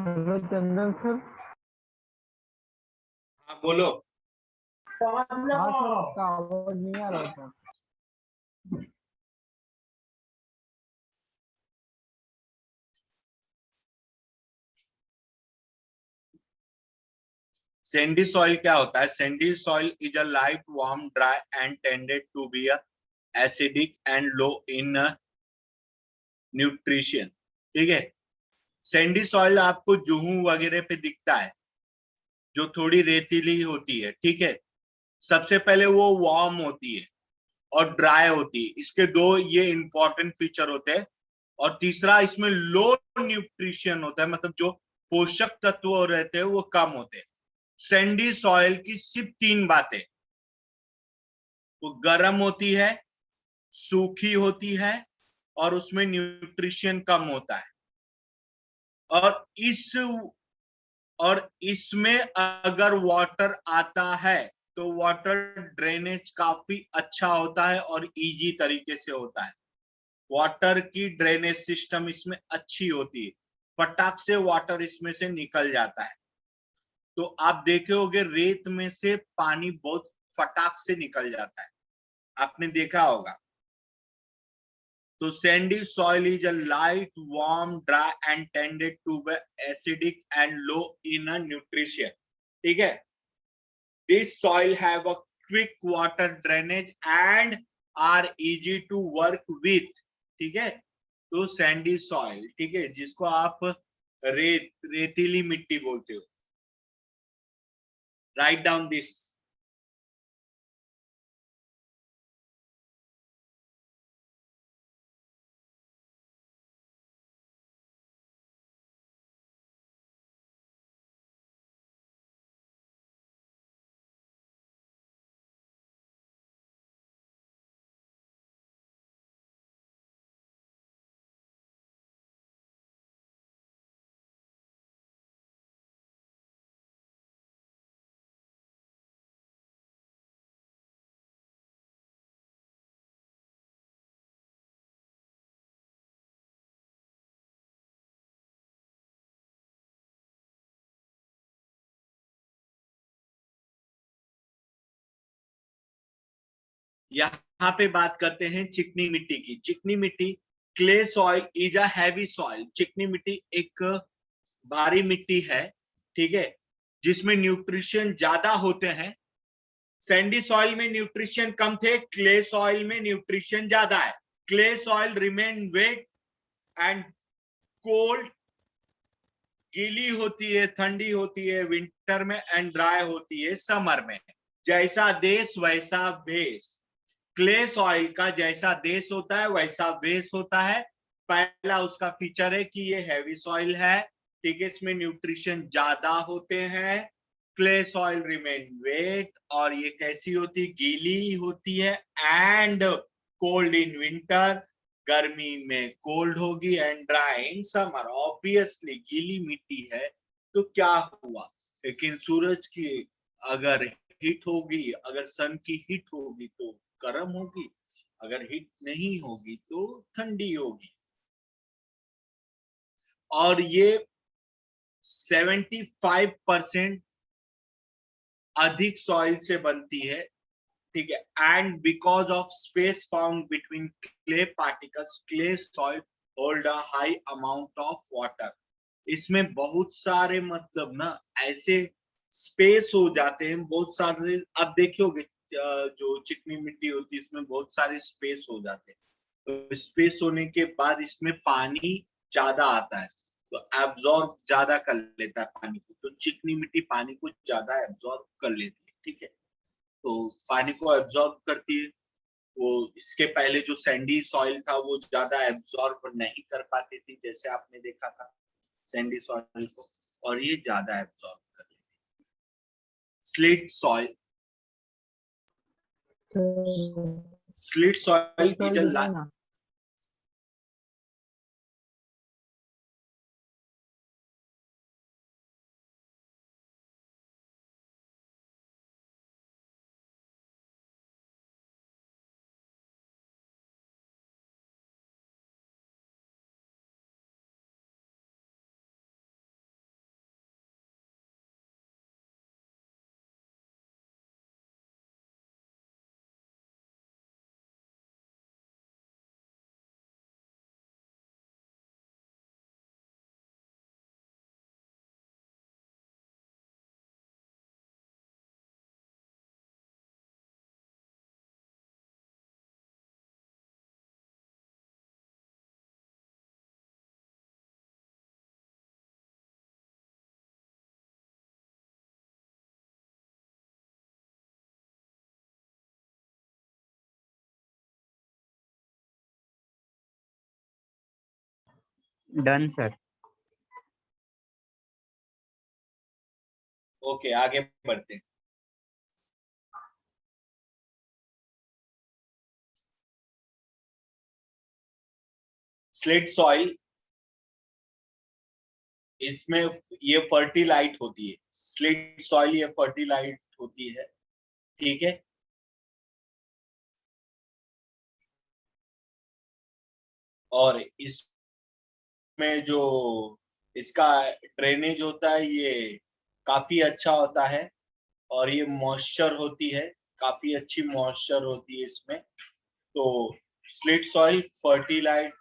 हेलो चंदन सर। हाँ बोलो। हाँ सर, आपका आवाज नहीं आ रहा था। सैंडी सॉइल क्या होता है? Sandy soil is a light warm dry and tended to be acidic and low in nutrition. ठीक है, सैंडी सॉइल आपको जुहू वगैरह पे दिखता है, जो थोड़ी रेतीली होती है। ठीक है, सबसे पहले वो वार्म होती है और ड्राई होती है, इसके दो ये इंपॉर्टेंट फीचर होते हैं। और तीसरा, इसमें लो न्यूट्रिशन होता है, मतलब जो पोषक तत्व रहते हैं वो कम होते हैं। सैंडी सॉइल की सिर्फ तीन बातें, वो गर्म होती है, सूखी होती है और उसमें न्यूट्रिशन कम होता है। और इस और इसमें अगर वाटर आता है तो वाटर ड्रेनेज काफी अच्छा होता है और इजी तरीके से होता है। वाटर की ड्रेनेज सिस्टम इसमें अच्छी होती है, फटाक से वाटर इसमें से निकल जाता है। तो आप देखे होगे रेत में से पानी बहुत फटाक से निकल जाता है, आपने देखा होगा। तो sandy soil is a light warm dry and tended to be acidic and low in nutrition. ठीक है, this soil have a quick water drainage and are easy to work with. ठीक है, तो सैंडी सॉइल, ठीक है, जिसको आप रेतीली मिट्टी बोलते हो। Write down this. यहाँ पे बात करते हैं चिकनी मिट्टी की। चिकनी मिट्टी, clay soil is a heavy soil. चिकनी मिट्टी एक भारी मिट्टी है, ठीक है, जिसमें न्यूट्रिशन ज्यादा होते हैं। सैंडी सॉइल में न्यूट्रिशन कम थे, क्ले सॉइल में न्यूट्रिशन ज्यादा है। Clay soil remain wet and cold, गीली होती है, ठंडी होती है विंटर में, एंड ड्राई होती है समर में। जैसा देश वैसा बेस। क्ले सॉइल का जैसा देश होता है वैसा बेस होता है। पहला उसका फीचर है कि ये हैवी सॉइल है, ठीक है, इसमें न्यूट्रिशन ज्यादा होते हैं। क्ले सॉइल रिमेन वेट, और ये कैसी होती, गीली होती है, एंड कोल्ड इन विंटर, गर्मी में कोल्ड होगी, and dry in summer. Obviously गीली मिट्टी है तो क्या हुआ, लेकिन सूरज की अगर हीट होगी, अगर सन की हीट होगी तो गर्म होगी, अगर हीट नहीं होगी तो ठंडी होगी। और ये 75% अधिक सॉइल से बनती है, ठीक है। And because of space found between clay particles, clay soil hold a high amount of water. इसमें बहुत सारे, मतलब ना, ऐसे स्पेस हो जाते हैं बहुत सारे। आप देखोगे जो चिकनी मिट्टी होती है इसमें बहुत सारे स्पेस हो जाते हैं, तो स्पेस होने के बाद इसमें पानी ज्यादा आता है, तो एब्जॉर्ब ज्यादा कर लेता है पानी को। तो चिकनी मिट्टी पानी को ज्यादा एब्जॉर्ब कर लेती है, ठीक है, तो पानी को एब्जॉर्ब करती है। वो इसके पहले जो सैंडी सॉइल था वो ज्यादा एब्जॉर्ब नहीं कर पाती थी, जैसे आपने देखा था सैंडी सॉइल को, और ये ज्यादा एब्जॉर्ब कर लेती है। Slit soil, slit soil is soil a दिखाओ ना। Done sir. ओके, आगे बढ़ते हैं। स्लेट सॉइल, इसमें ये फर्टिलाइट होती है। स्लेट सॉइल ये फर्टिलाइट होती है, ठीक है। और इसमें जो इसका ड्रेनेज होता है ये काफी अच्छा होता है, और ये मॉइस्चर होती है, काफी अच्छी मॉइस्चर होती है इसमें। तो स्लेट सॉइल फर्टिलाइट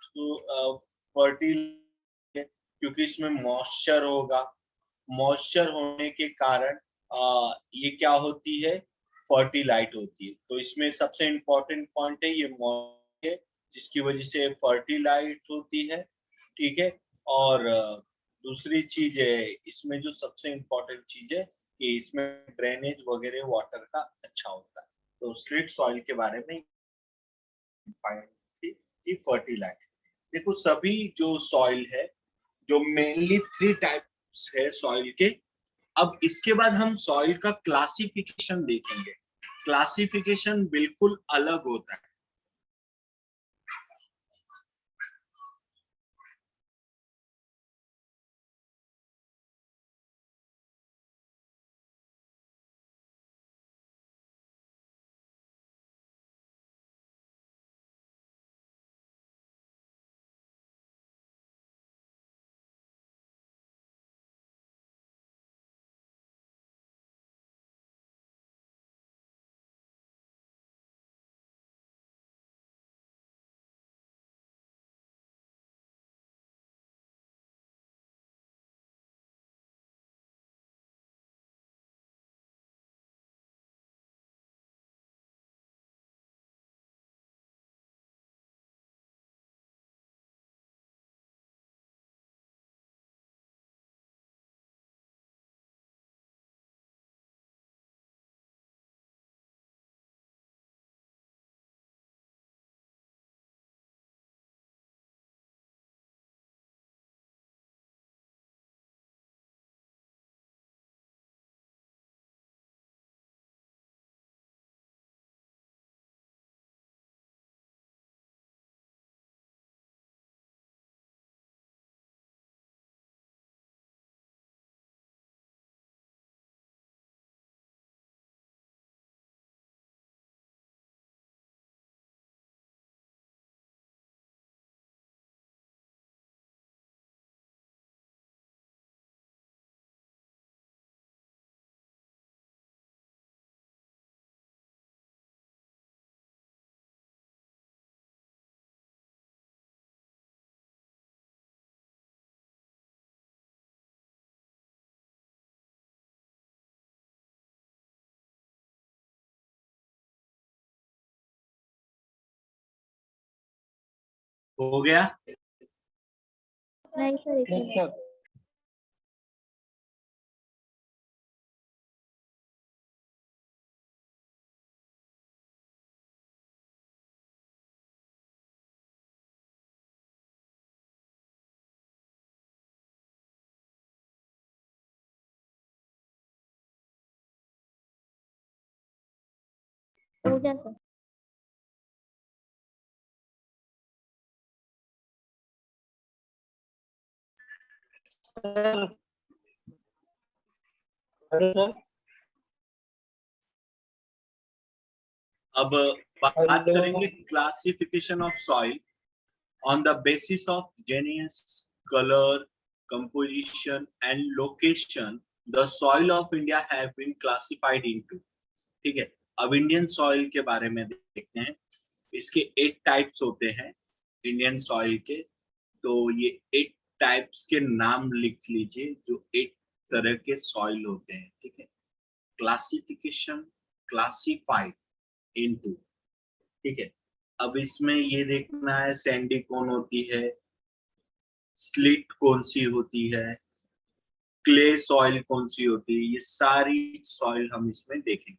क्योंकि इसमें मॉइस्चर होगा। मॉइस्चर होने के कारण ये क्या होती है, फर्टिलाइट होती है। तो इसमें सबसे इम्पोर्टेंट पॉइंट है ये मॉइस्चर, जिसकी वजह से फर्टिलाइट होती है, ठीक है। और दूसरी चीज है इसमें, जो सबसे इम्पोर्टेंट चीज है कि इसमें ड्रेनेज वगैरह वाटर का अच्छा होता है। तो स्लिट सॉइल के बारे में कि फर्टिलाइट, देखो सभी जो सॉइल है, जो मेनली 3 टाइप्स है सॉइल के। अब इसके बाद हम सॉइल का क्लासिफिकेशन देखेंगे। क्लासिफिकेशन बिल्कुल अलग होता है। हो गया। नहीं सर, एक यस मिनट। सर। हो गया सर। Sir hello sir. अब बात हेलो करेंगे classification of soil on the basis of genus, color, composition and location. The soil of India have been classified into, ठीक है। अब इंडियन सॉइल के बारे में देखते हैं। इसके 8 टाइप्स होते हैं इंडियन सॉइल के। तो ये 8 टाइप्स के नाम लिख लीजिए, जो 8 तरह के सॉइल होते हैं, ठीक है। क्लासिफिकेशन, क्लासिफाइड इनटू, ठीक है। अब इसमें ये देखना है सैंडी कौन होती है, स्लिट कौन सी होती है, क्ले सॉइल कौन सी होती है, ये सारी सॉइल हम इसमें देखेंगे।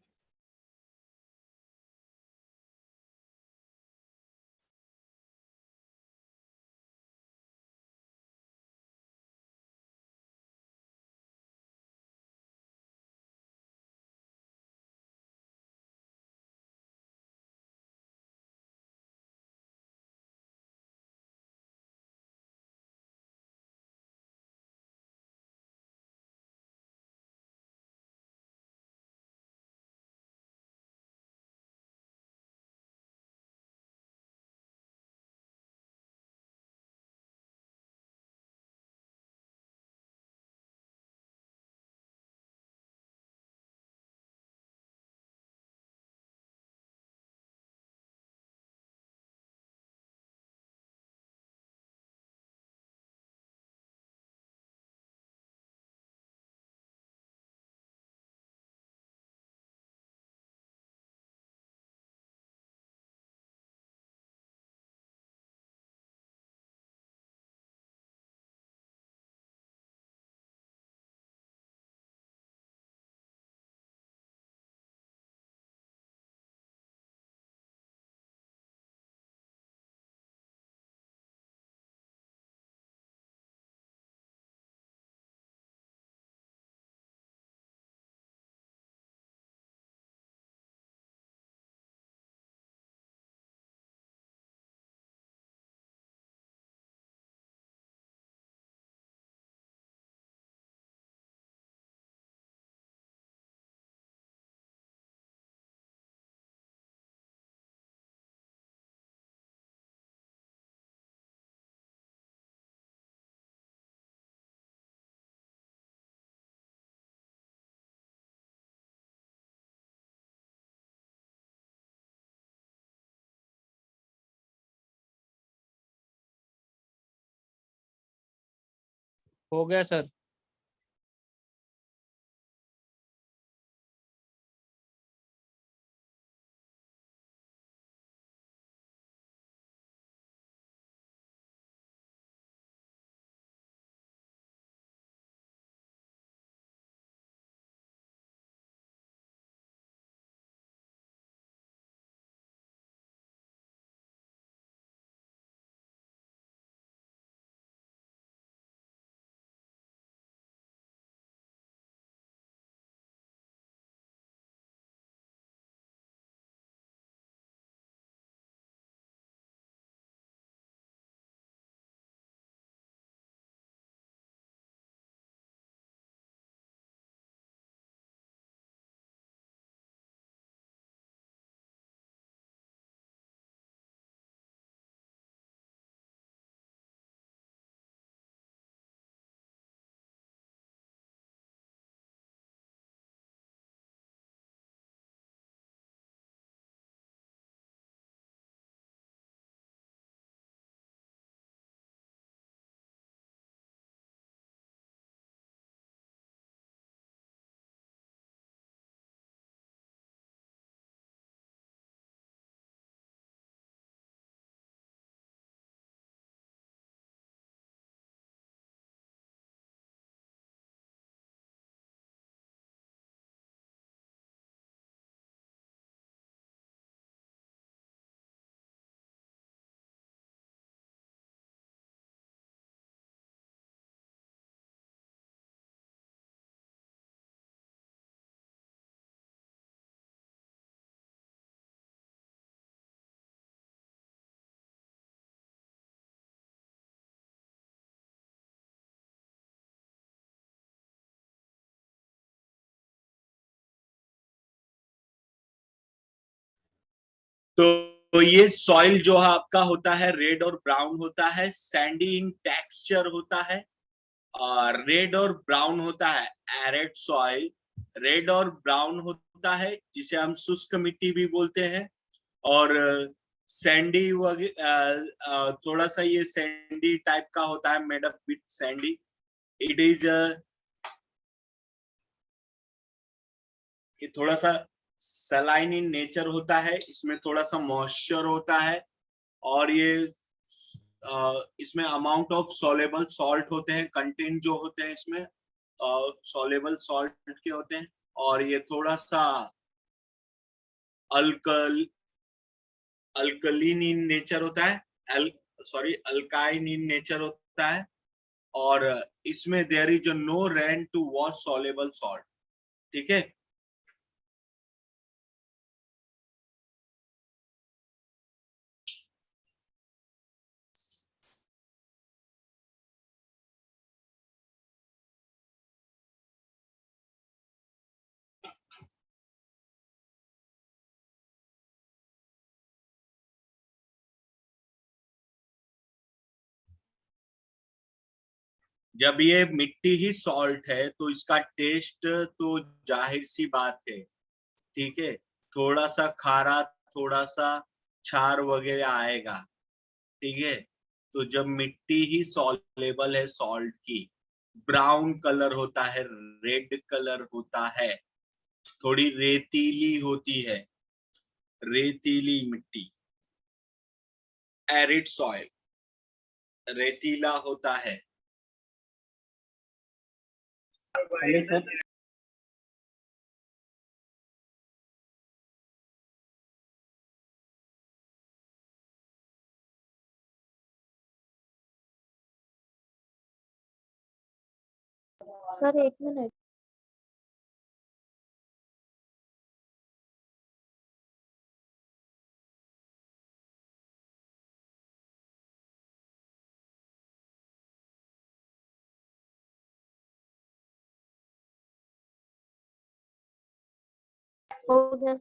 हो गया सर। तो ये सॉइल जो आपका होता है रेड और ब्राउन होता है, सैंडी इन टेक्सचर होता है, और रेड और ब्राउन होता है एरिड सॉइल। रेड और ब्राउन होता है जिसे हम शुष्क मिट्टी भी बोलते हैं, और सैंडी थोड़ा सा ये सैंडी टाइप का होता है, made up with Sandy. It is ये थोड़ा सा सलाइन इन नेचर होता है, इसमें थोड़ा सा मॉइस्चर होता है, और ये इसमें अमाउंट ऑफ सॉलेबल सॉल्ट होते हैं, कंटेंट जो होते हैं इसमें सॉलेबल सॉल्ट के होते हैं, और ये थोड़ा सा अल्कल अल्कलीन इन नेचर होता है, अल्काइन इन नेचर होता है, और इसमें there is no rain to wash soluble salt. ठीक है, जब ये मिट्टी ही सॉल्ट है तो इसका टेस्ट तो जाहिर सी बात है, ठीक है, थोड़ा सा खारा, थोड़ा सा क्षार वगैरह आएगा। ठीक है, तो जब मिट्टी ही सॉलेबल है सॉल्ट की, ब्राउन कलर होता है, रेड कलर होता है, थोड़ी रेतीली होती है, रेतीली मिट्टी, एरिड सॉइल, रेतीला होता है। Hello sir. सर एक मिनट। हो गया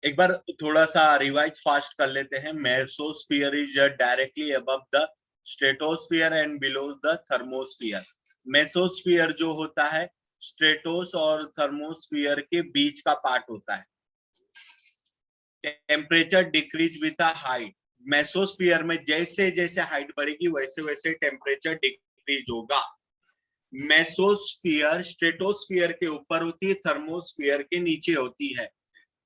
एक बार थोड़ा सा रिवाइज फास्ट कर लेते हैं। Mesosphere is directly above the stratosphere and below the thermosphere. Mesosphere जो होता है स्ट्रेटोस और थर्मोस्फीयर के बीच का पार्ट होता है। Temperature decrease with the height. Mesosphere में जैसे जैसे हाइट बढ़ेगी वैसे वैसे टेम्परेचर डिक्रीज होगा। मेसोस्फीयर स्ट्रेटोस्फीयर के ऊपर होती है, थर्मोस्फीयर के नीचे होती है।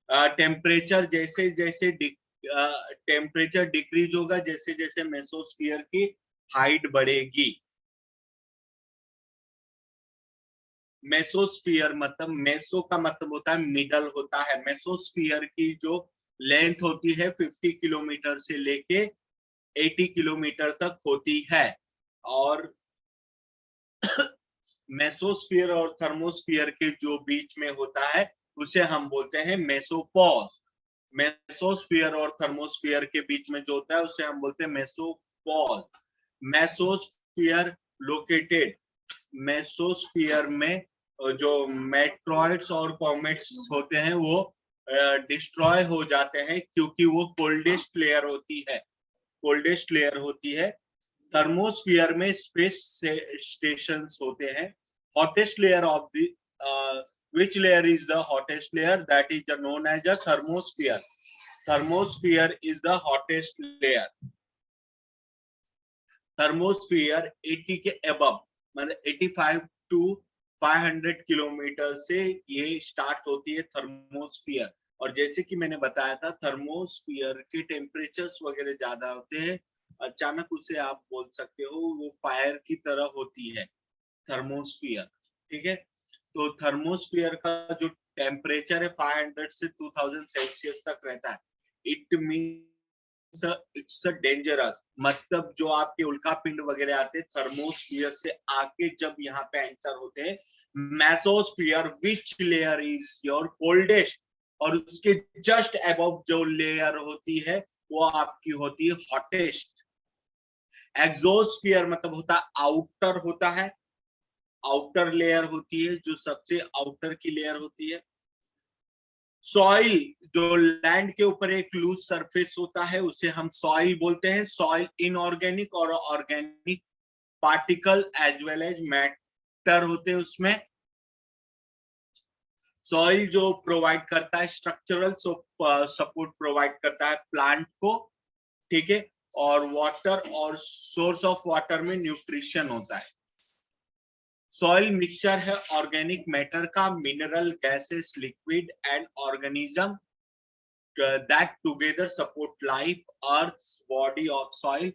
टेम्परेचर जैसे जैसे टेम्परेचर डिक्रीज होगा जैसे जैसे मेसोस्फीयर की हाइट बढ़ेगी। मेसोस्फीयर मतलब मेसो का मतलब होता है मिडल होता है। मेसोस्फीयर की जो लेंथ होती है 50 किलोमीटर से लेके 80 किलोमीटर तक होती है। और मेसोस्फीयर और थर्मोस्फीयर के जो बीच में होता है उसे हम बोलते हैं मेसोपॉज। मेसोस्फीयर और थर्मोस्फीयर के बीच में जो होता है उसे हम बोलते हैं मेसोपॉज। मेसोस्फीयर लोकेटेड, मेसोस्फीयर में जो मेट्रॉइड्स और कॉमेट्स होते हैं वो डिस्ट्रॉय हो जाते हैं क्योंकि वो कोल्डेस्ट लेयर होती है, कोल्डेस्ट लेयर होती है। थर्मोस्फीयर में स्पेस स्टेशंस होते हैं। Hottest layer of the which layer is the hottest layer? That is known as a thermosphere. Thermosphere is the hottest layer. Thermosphere 80 के above मतलब 85 to 500 किलोमीटर से ये स्टार्ट होती है थर्मोस्फीयर। और जैसे कि मैंने बताया था थर्मोस्फीयर के टेम्परेचर्स वगैरह ज्यादा होते हैं, अचानक उसे आप बोल सकते हो वो फायर की तरह होती है थर्मोस्फीयर। ठीक है, तो थर्मोस्फीयर का जो टेम्परेचर है 500 से 2000 सेल्सियस तक रहता है। इट मींस इट्स डेंजरस, मतलब जो आपके उल्का पिंड वगैरह आते हैं थर्मोस्फीयर से आके जब यहाँ पे एंटर होते हैं। Mesosphere which layer is your coldest, और उसके जस्ट अबव जो लेयर होती है वो आपकी होती है हॉटेस्ट। एक्सोस्फीयर मतलब होता है आउटर होता है, आउटर लेयर होती है जो सबसे आउटर की लेयर होती है। सॉइल जो लैंड के ऊपर एक लूज सरफेस होता है उसे हम सॉइल बोलते हैं। सॉइल इनऑर्गेनिक और organic particle as well as matter होते हैं उसमें। सॉइल जो प्रोवाइड करता है स्ट्रक्चरल सपोर्ट प्रोवाइड करता है प्लांट को, ठीक है, और वाटर और सोर्स ऑफ वाटर में न्यूट्रिशन होता है। सॉइल मिक्सचर है ऑर्गेनिक मैटर का, mineral, gases, liquid and organism that together support life. Earth's body of soil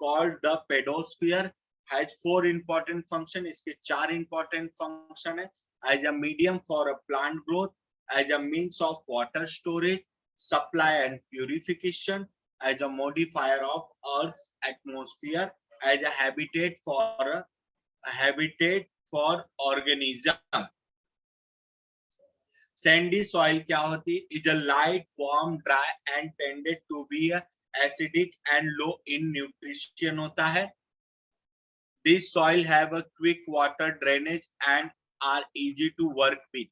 called the pedosphere has 4 important function. इसके 4 important function है। As a medium for a plant growth, as a means of water storage, supply and purification, as a modifier of Earth's atmosphere, as a habitat for organism. Sandy soil क्या होती है? Is a light, warm, dry and tended to be acidic and low in nutrition होता है। This soil have a quick water drainage and are easy to work with.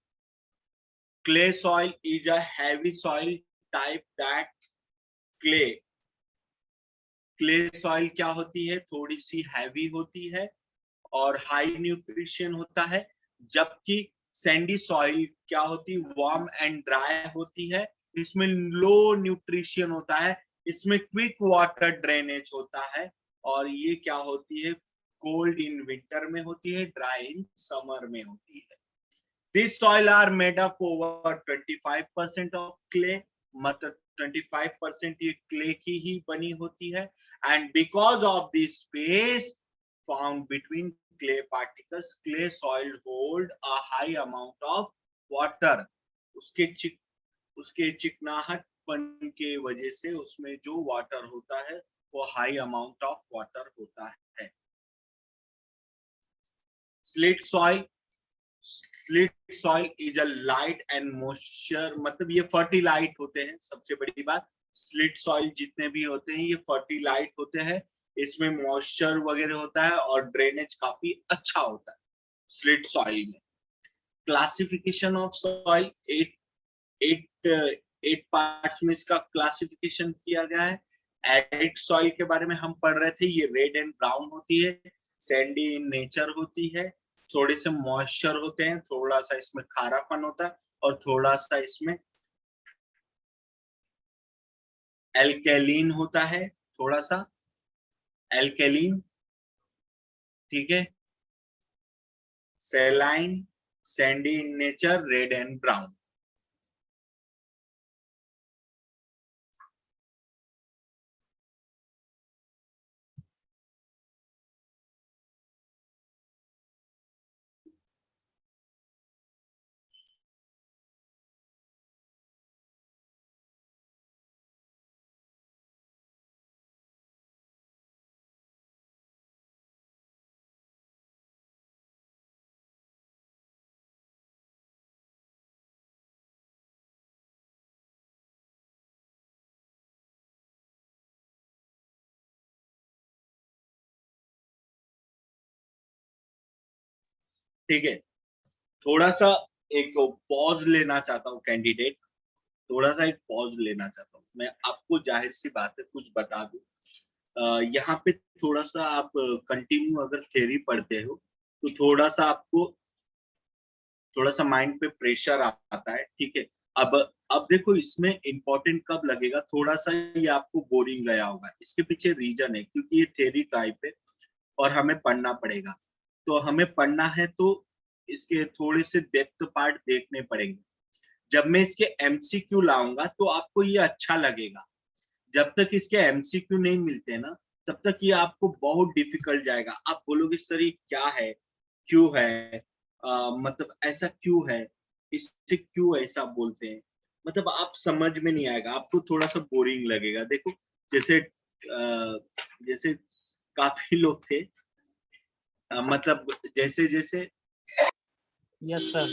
Clay soil is a heavy soil type that clay soil क्या होती है? थोड़ी सी heavy होती है और high nutrition होता है, जबकि सैंडी सॉइल क्या होती है? वार्म एंड ड्राई होती है, इसमें लो न्यूट्रिशन होता है, इसमें क्विक वाटर ड्रेनेज होता है, और ये क्या होती है? कोल्ड इन विंटर में होती है, ड्राई इन समर में होती है। This soil are made up over 25% of clay, मतलब 25% ये क्ले की ही बनी होती है। And because of this space found between clay particles, clay soil hold a high amount of water. उसके चिकनाहटपन के वजह से उसमें जो वाटर होता है वो हाई अमाउंट ऑफ वाटर होता है। Slit soil is a light and moisture, मतलब ये फर्टिलाइट होते हैं। सबसे बड़ी बात, स्लिट सॉइल जितने भी होते हैं ये फर्टिलाइट होते हैं, इसमें मॉइस्चर वगैरह होता है और ड्रेनेज काफी अच्छा होता है स्लिट सॉइल में। क्लासिफिकेशन ऑफ सॉइल, 8 पार्ट्स में इसका क्लासिफिकेशन किया गया है। एरिड सॉइल के बारे में हम पढ़ रहे थे, ये रेड एंड ब्राउन होती है, सैंडी इन नेचर होती है, थोड़े से मॉइस्चर होते हैं, थोड़ा सा इसमें खारापन होता है और थोड़ा सा इसमें एल्केलिन होता है, थोड़ा सा एल्केलिन, ठीक है। Saline, Sandy in nature, red and brown. ठीक है, थोड़ा सा एक पॉज लेना चाहता हूँ कैंडिडेट, थोड़ा सा एक पॉज लेना चाहता हूँ। मैं आपको जाहिर सी बात है कुछ बता दूं, यहाँ पे थोड़ा सा आप कंटिन्यू अगर थ्योरी पढ़ते हो तो थोड़ा सा आपको थोड़ा सा माइंड पे प्रेशर आता है, ठीक है। अब देखो इसमें इंपॉर्टेंट कब लगेगा, थोड़ा सा ये आपको बोरिंग गया होगा, इसके पीछे रीजन है क्योंकि ये थ्योरी टाइप है और हमें पढ़ना पड़ेगा। तो हमें पढ़ना है तो इसके थोड़े से डेप्थ पार्ट देखने पड़ेंगे। जब मैं इसके एमसीक्यू लाऊंगा तो आपको ये अच्छा लगेगा। जब तक इसके एमसीक्यू नहीं मिलते ना, तब तक ये आपको बहुत डिफिकल्ट जाएगा। आप बोलोगे सर ये क्या है, क्यों है, मतलब ऐसा क्यों है, इससे क्यों ऐसा बोलते हैं, मतलब आप समझ में नहीं आएगा, आपको थोड़ा सा बोरिंग लगेगा। देखो जैसे जैसे काफी लोग थे, मतलब जैसे जैसे यस सर।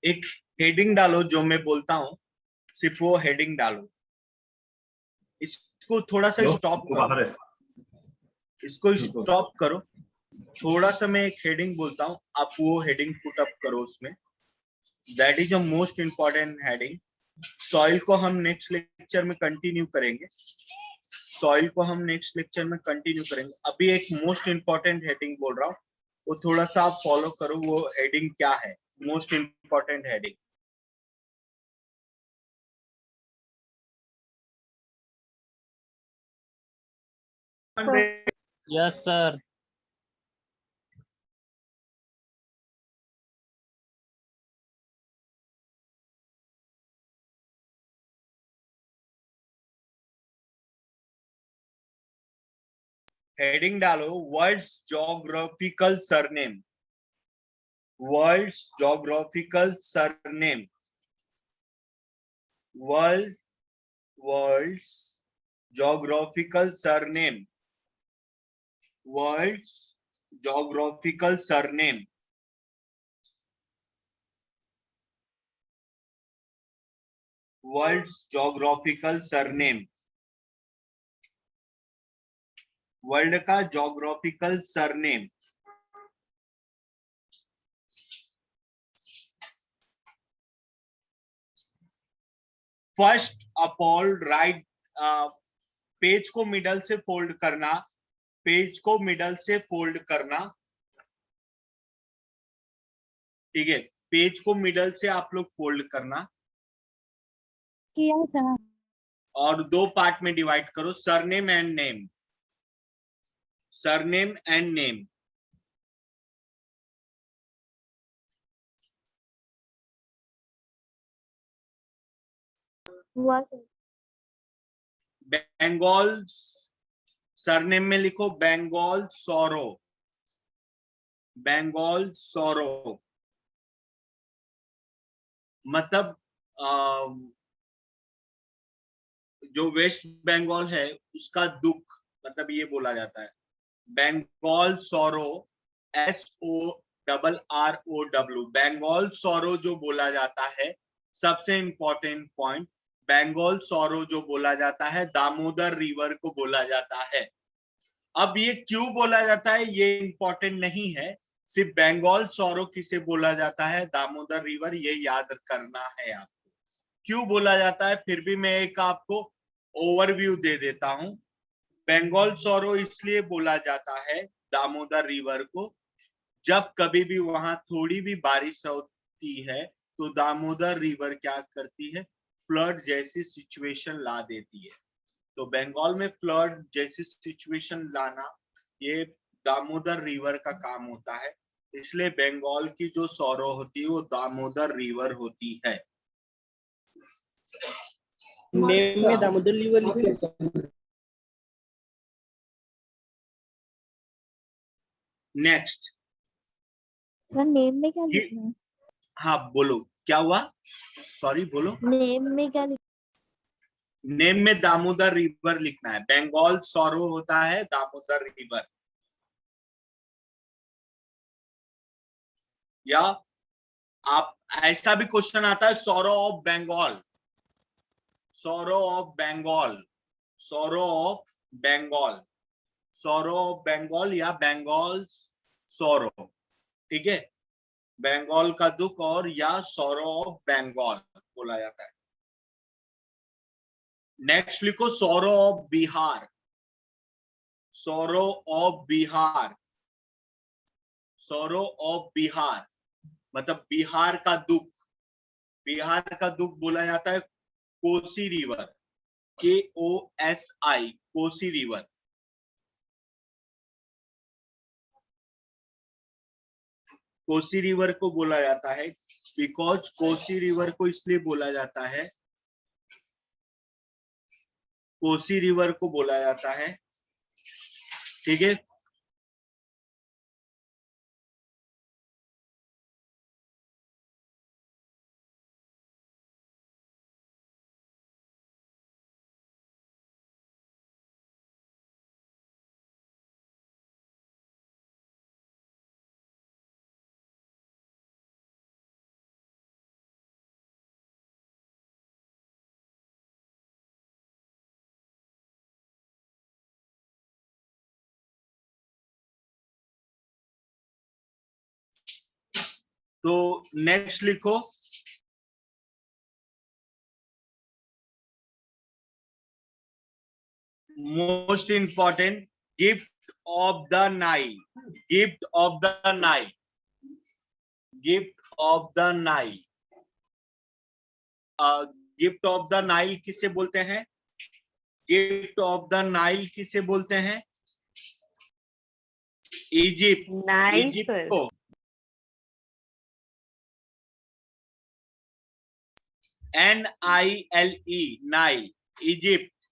एक हेडिंग डालो, जो मैं बोलता हूँ सिर्फ वो हेडिंग डालो। इसको थोड़ा सा स्टॉप करो, इसको स्टॉप करो, थोड़ा सा मैं एक हेडिंग बोलता हूँ, आप वो हेडिंग पुट अप करो उसमें। That is a most important heading. Soil को हम नेक्स्ट लेक्चर में कंटिन्यू करेंगे, सॉइल को हम नेक्स्ट लेक्चर में कंटिन्यू करेंगे। अभी एक मोस्ट इंपॉर्टेंट हेडिंग बोल रहा हूँ, वो थोड़ा सा आप फॉलो करो। वो हेडिंग क्या है, most important heading? Yes sir. Heading डालो, world's geographical surname, world's geographical surname, world's geographical surname, world's geographical surname, world's geographical surname, world का geographical surname. First of all right, page को middle से fold करना, page को middle से fold करना, ठीक है। पेज को मिडल से आप लोग फोल्ड करना किया सर। और दो पार्ट में डिवाइड करो, surname and name, surname and name. हुआ सर। बंगाल, सरनेम में लिखो बंगाल सौरो, बंगाल सौरो मतलब जो वेस्ट बंगाल है उसका दुख, मतलब ये बोला जाता है। Bengal sorrow, SORROW, Bengal sorrow जो बोला जाता है, सबसे इंपॉर्टेंट पॉइंट, बंगाल सौरो जो बोला जाता है दामोदर रिवर को बोला जाता है। अब ये क्यों बोला जाता है ये इंपॉर्टेंट नहीं है, सिर्फ बंगाल सौरो किसे बोला जाता है, दामोदर रिवर, ये याद करना है आपको। क्यों बोला जाता है फिर भी मैं एक आपको ओवरव्यू दे देता हूं। बंगाल सौरो इसलिए बोला जाता है दामोदर रिवर को, जब कभी भी वहां थोड़ी भी बारिश होती है तो दामोदर रिवर क्या करती है, फ्लड जैसी सिचुएशन ला देती है। तो बंगाल में फ्लड जैसी सिचुएशन लाना ये दामोदर रिवर का काम होता है, इसलिए बंगाल की जो सौरो होती है वो दामोदर रिवर होती है। नेम में दामोदर रिवर लिखे। नेक्स्ट, सर नेम में क्या लिखना है? हाँ बोलो क्या हुआ, सॉरी बोलो। नेम में क्या लिखना नेम में दामोदर रिवर लिखना है, बंगाल सौरो होता है दामोदर रिवर। या आप ऐसा भी क्वेश्चन आता है sorrow of Bengal, sorrow of Bengal, sorrow of Bengal, sorrow of Bengal या बंगाल सौरो, ठीक है, बंगाल का दुख और या सौरो ऑफ बंगाल बोला जाता है। नेक्स्ट लिखो sorrow of Bihar, sorrow of Bihar, sorrow of Bihar मतलब बिहार का दुख, बिहार का दुख बोला जाता है Kosi river, KOSI, Kosi river. Kosi river को बोला जाता है बिकॉज कोसी रिवर को इसलिए बोला जाता है, कोसी रिवर को बोला जाता है, ठीक है, तो नेक्स्ट लिखो most important, gift of the Nile, gift of the Nile, gift of the Nile, gift of the Nile किसे बोलते हैं, गिफ्ट ऑफ द नाइल किसे बोलते हैं, इजिप्ट, इजिप्ट को, NILE, नाइल, इजिप्ट,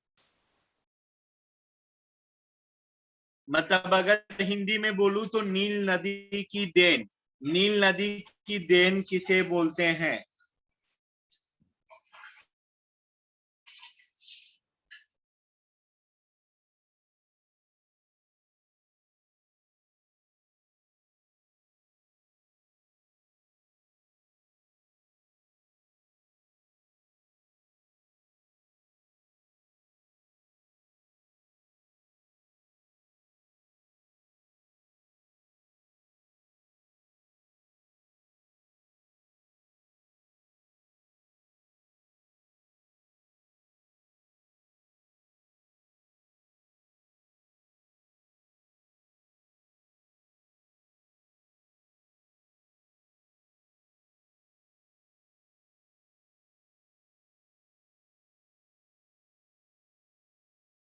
मतलब अगर हिंदी में बोलूं तो नील नदी की देन, नील नदी की देन किसे बोलते हैं,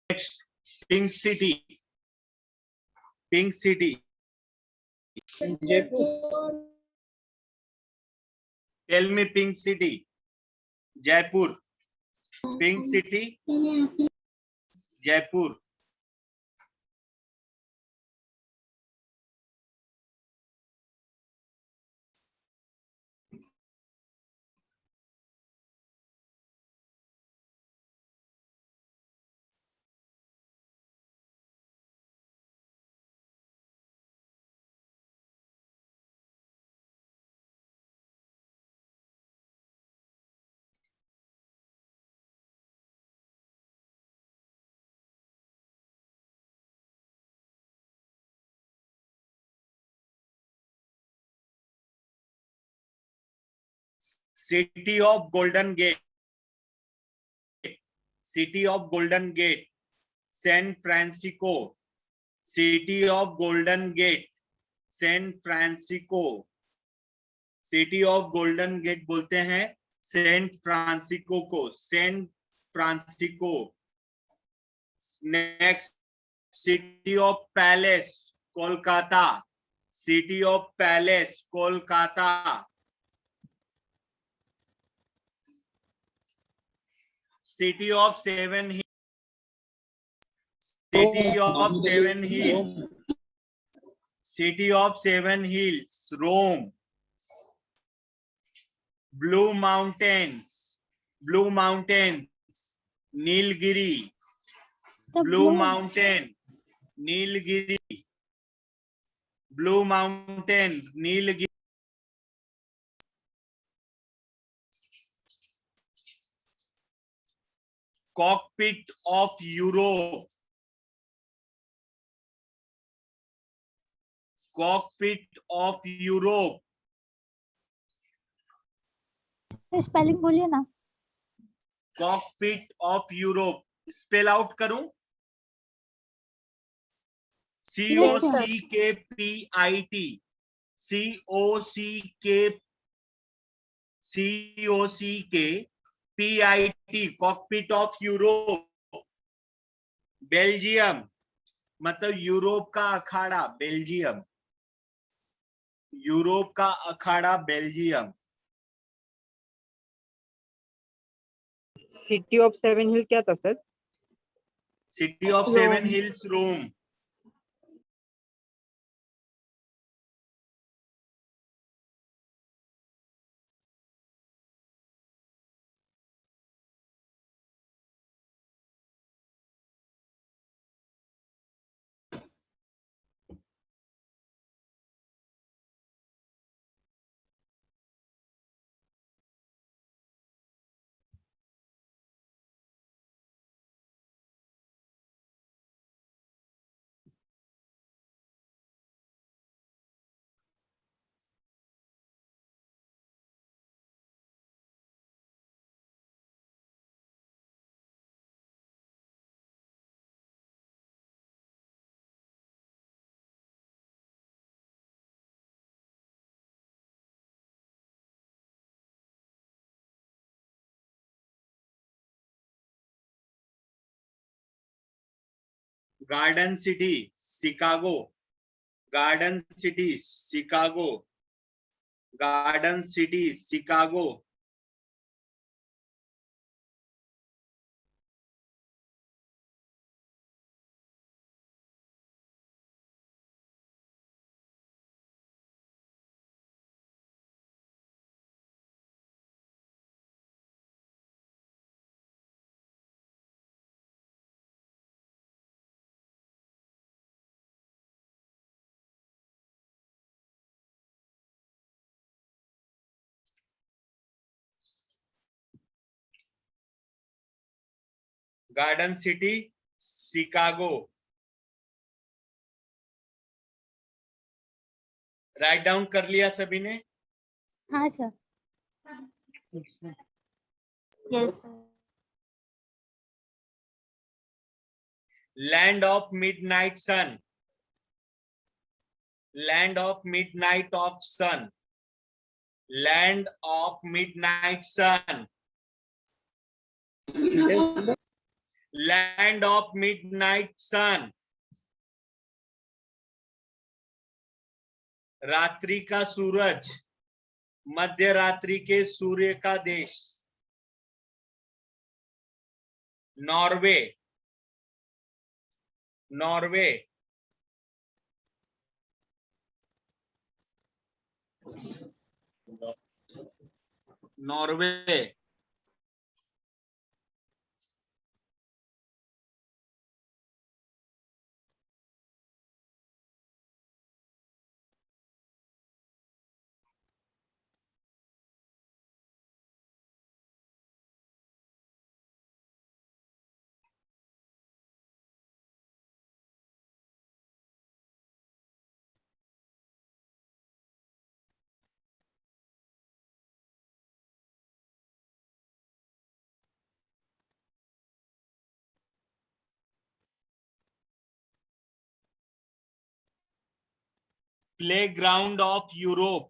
next, pink city, pink city, Jaipur. Tell me pink city, Jaipur, pink city, Jaipur. City of golden gate, city of golden gate, San Francisco. City of golden gate, San Francisco. City of golden gate बोलते हैं San Francisco को, San Francisco. Next, city of palace, Kolkata. City of palace, Kolkata. City of seven hill, city of seven hill, city of seven hills, Rome. Blue mountains, blue mountains, Nilgiri. Blue mountain, Nilgiri, blue mountain, Nilgiri. Cockpit of Europe, cockpit of Europe. Spelling बोलिए ना। Cockpit of Europe, spell out करूं? COCKPIT, COCKPIT, cockpit of Europe. Belgium, मतलब Europe का अखाड़ा, Belgium. Europe का अखाड़ा, Belgium. City of seven hill क्या था sir? City of seven hills, Rome. Garden city, Chicago. Garden city, Chicago. Garden city, Chicago. Garden city, Chicago. Right down कर लिया सभी ने? हाँ sir. Yes, sir. Land of midnight sun, land of midnight of sun, land of midnight sun, land of midnight sun. रात्रि का सूरज, मध्य रात्रि के सूर्य का देश। Norway, Norway, Norway, playground of Europe,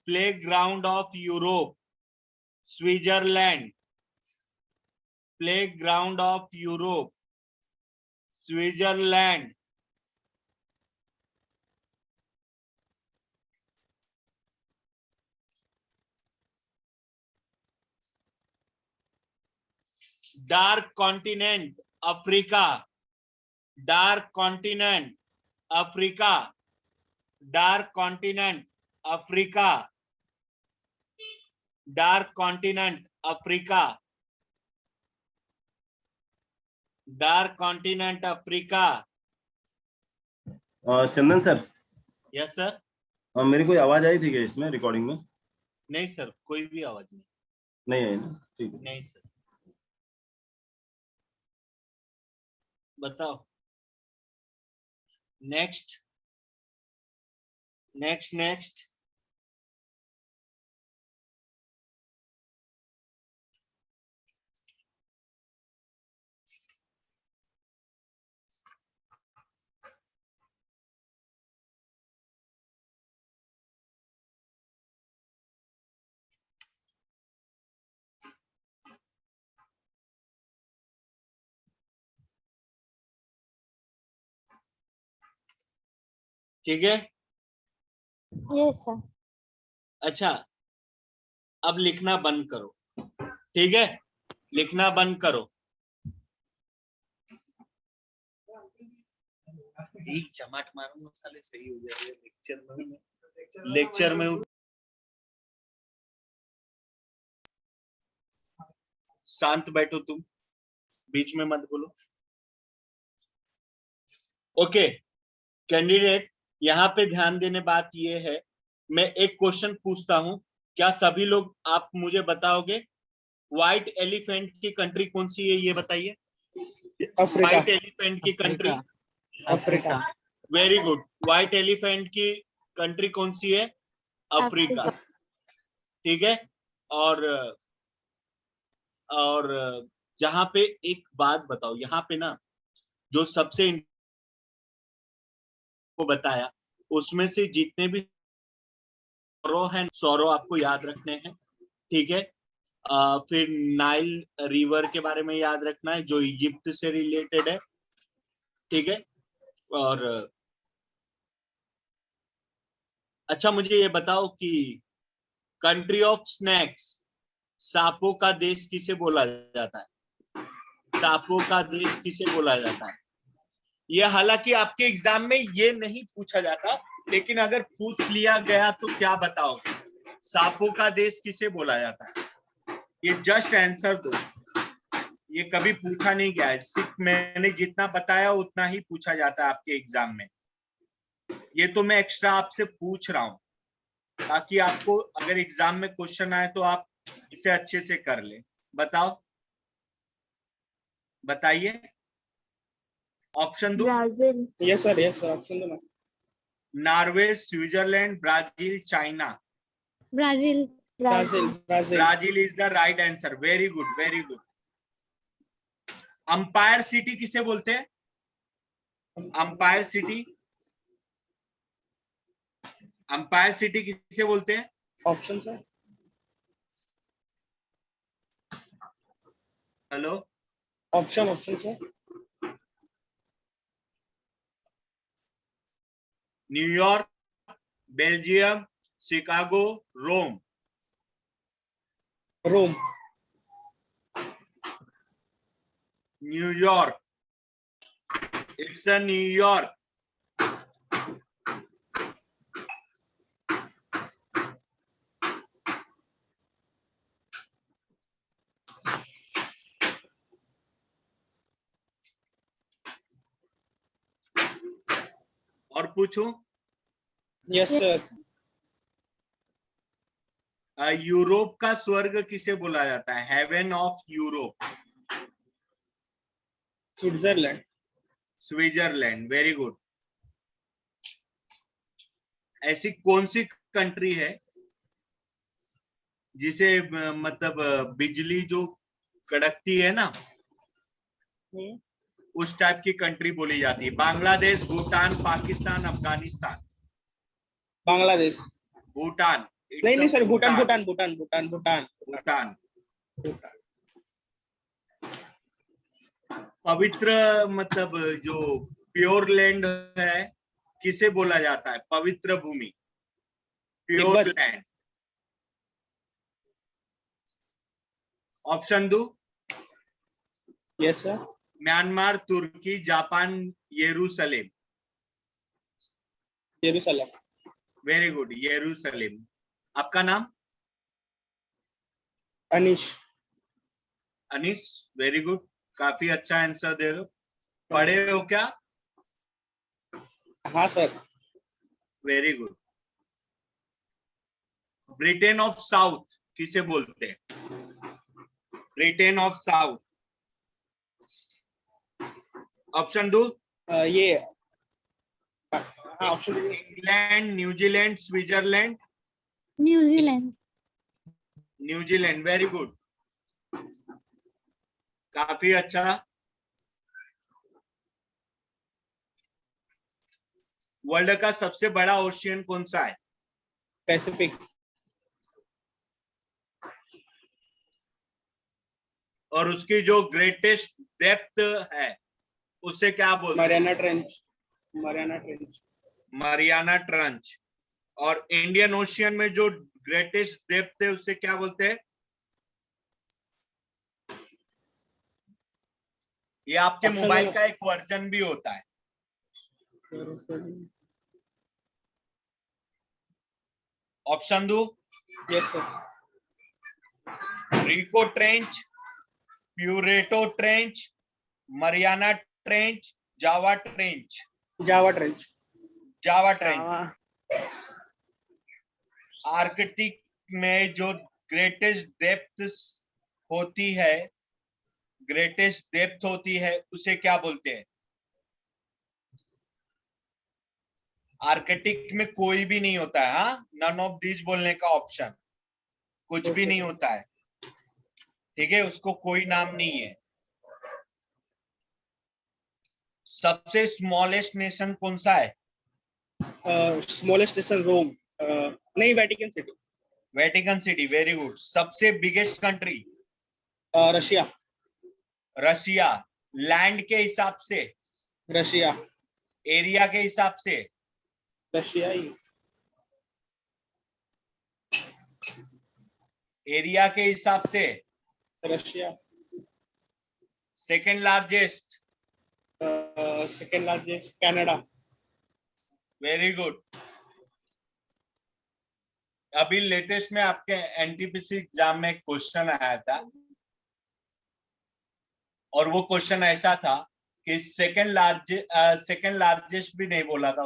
playground of Europe, Switzerland, playground of Europe, Switzerland, dark continent Africa, dark continent Africa, dark continent Africa, dark continent Africa, dark continent Africa. Chandan sir, yes sir. मेरी कोई आवाज आई थी क्या इसमें recording में? नहीं sir, कोई भी आवाज नहीं। नहीं आई ना? ठीक है। नहीं सर। बताओ। Next, next, next. ठीक है। Yes sir. अच्छा, अब लिखना बंद करो। ठीक है, लिखना बंद करो। एक चमाट मारूंगा साले, सही हो जाएगा। लेक्चर में शांत बैठो तुम, बीच में मत बोलो। ओके कैंडिडेट, यहाँ पे ध्यान देने बात ये है, मैं एक क्वेश्चन पूछता हूँ, क्या सभी लोग आप मुझे बताओगे व्हाइट एलिफेंट की कंट्री कौन सी है, ये बताइए। अफ्रीका। व्हाइट एलिफेंट की country? Africa. Very good. White elephant की कंट्री कौन सी है? अफ्रीका। ठीक है। और जहां पे एक बात बताओ, यहाँ पे ना जो सबसे को बताया उसमें से जितने भी सौरो हैं, सौरो आपको याद रखने हैं। ठीक है। फिर नाइल रिवर के बारे में याद रखना है जो इजिप्ट से रिलेटेड है। ठीक है। और अच्छा मुझे ये बताओ कि कंट्री ऑफ स्नैक्स, सांपों का देश किसे बोला जाता है? सांपों का देश किसे बोला जाता है? ये हालांकि आपके एग्जाम में ये नहीं पूछा जाता, लेकिन अगर पूछ लिया गया तो क्या बताओगे? सांपों का देश किसे बोला जाता है? ये जस्ट आंसर दो, ये कभी पूछा नहीं गया है, सिर्फ मैंने जितना बताया उतना ही पूछा जाता है आपके एग्जाम में। ये तो मैं एक्स्ट्रा आपसे पूछ रहा हूं ताकि आपको अगर एग्जाम में क्वेश्चन आए तो आप इसे अच्छे से कर ले। बताओ, बताइए, ऑप्शन दो। Brazil. Yes sir, yes sir, option दो ना। Norway, Switzerland, Brazil, China. Brazil. Brazil. Brazil. Brazil is the right answer. Very good, very good. Umpire city किसे बोलते हैं? अंपायर सिटी, अंपायर सिटी किसे बोलते हैं? Option sir. Hello, option, option sir. New York, Belgium, Chicago, Rome. Rome. New York, it's a New York. और पूछूं? Yes sir. Europe का स्वर्ग किसे बोला जाता है? Heaven of Europe. Switzerland. Switzerland, very good. ऐसी कौन सी कंट्री है जिसे मतलब बिजली जो कड़कती है ना, उस टाइप की कंट्री बोली जाती है? बांग्लादेश, भूटान, पाकिस्तान, अफगानिस्तान। बांग्लादेश। भूटान। नहीं नहीं सर, भूटान भूटान भूटान भूटान भूटान भूटान। भूटान। पवित्र मतलब जो प्योर लैंड है किसे बोला जाता है? पवित्र भूमि, प्योर तिब्बत। लैंड। ऑप्शन दो? Yes sir. Myanmar, Turkey, Japan, Jerusalem. Jerusalem. Very good, Jerusalem. आपका नाम? अनीश। Anis, very good. काफी अच्छा आंसर दे रहे हो। पढ़े हो क्या? हाँ sir. Very good. Britain of south किसे बोलते हैं? Britain of south. ऑप्शन दो? ये हाँ option. England, New Zealand, Switzerland. New Zealand. New Zealand, very good. काफी अच्छा। वर्ल्ड का सबसे बड़ा ओशियन कौन सा है? पैसिफिक। और उसकी जो ग्रेटेस्ट डेप्थ है उसे क्या बोलते हैं? Mariana trench. Mariana trench. Mariana trench. और इंडियन ओशियन में जो ग्रेटेस्ट डेप्थ है उसे क्या बोलते हैं? ये आपके Option मोबाइल दो। का एक वर्जन भी होता है। ऑप्शन दो? Yes sir. Rico trench, Puerto trench, Mariana trench, Java trench. Java trench. Java trench. Arctic में जो ग्रेटेस्ट डेप्थ होती है, ग्रेटेस्ट डेप्थ होती है उसे क्या बोलते हैं? आर्कटिक में कोई भी नहीं होता है। हाँ, नन ऑफ दीज बोलने का ऑप्शन, कुछ भी नहीं होता है। ठीक है, उसको कोई नाम नहीं है। सबसे स्मॉलेस्ट नेशन कौन सा है? Smallest nation Rome. नहीं, Vatican City. Vatican City, very good. सबसे biggest country? Russia. Russia. Land के हिसाब से? रशिया। एरिया के हिसाब से? रशिया ही। एरिया के हिसाब से? Russia. Second largest? Second largest Canada. Very good. अभी लेटेस्ट में आपके एनटीपीसी एग्जाम में एक क्वेश्चन आया था और वो क्वेश्चन ऐसा था कि सेकेंड लार्जेस्ट भी नहीं बोला था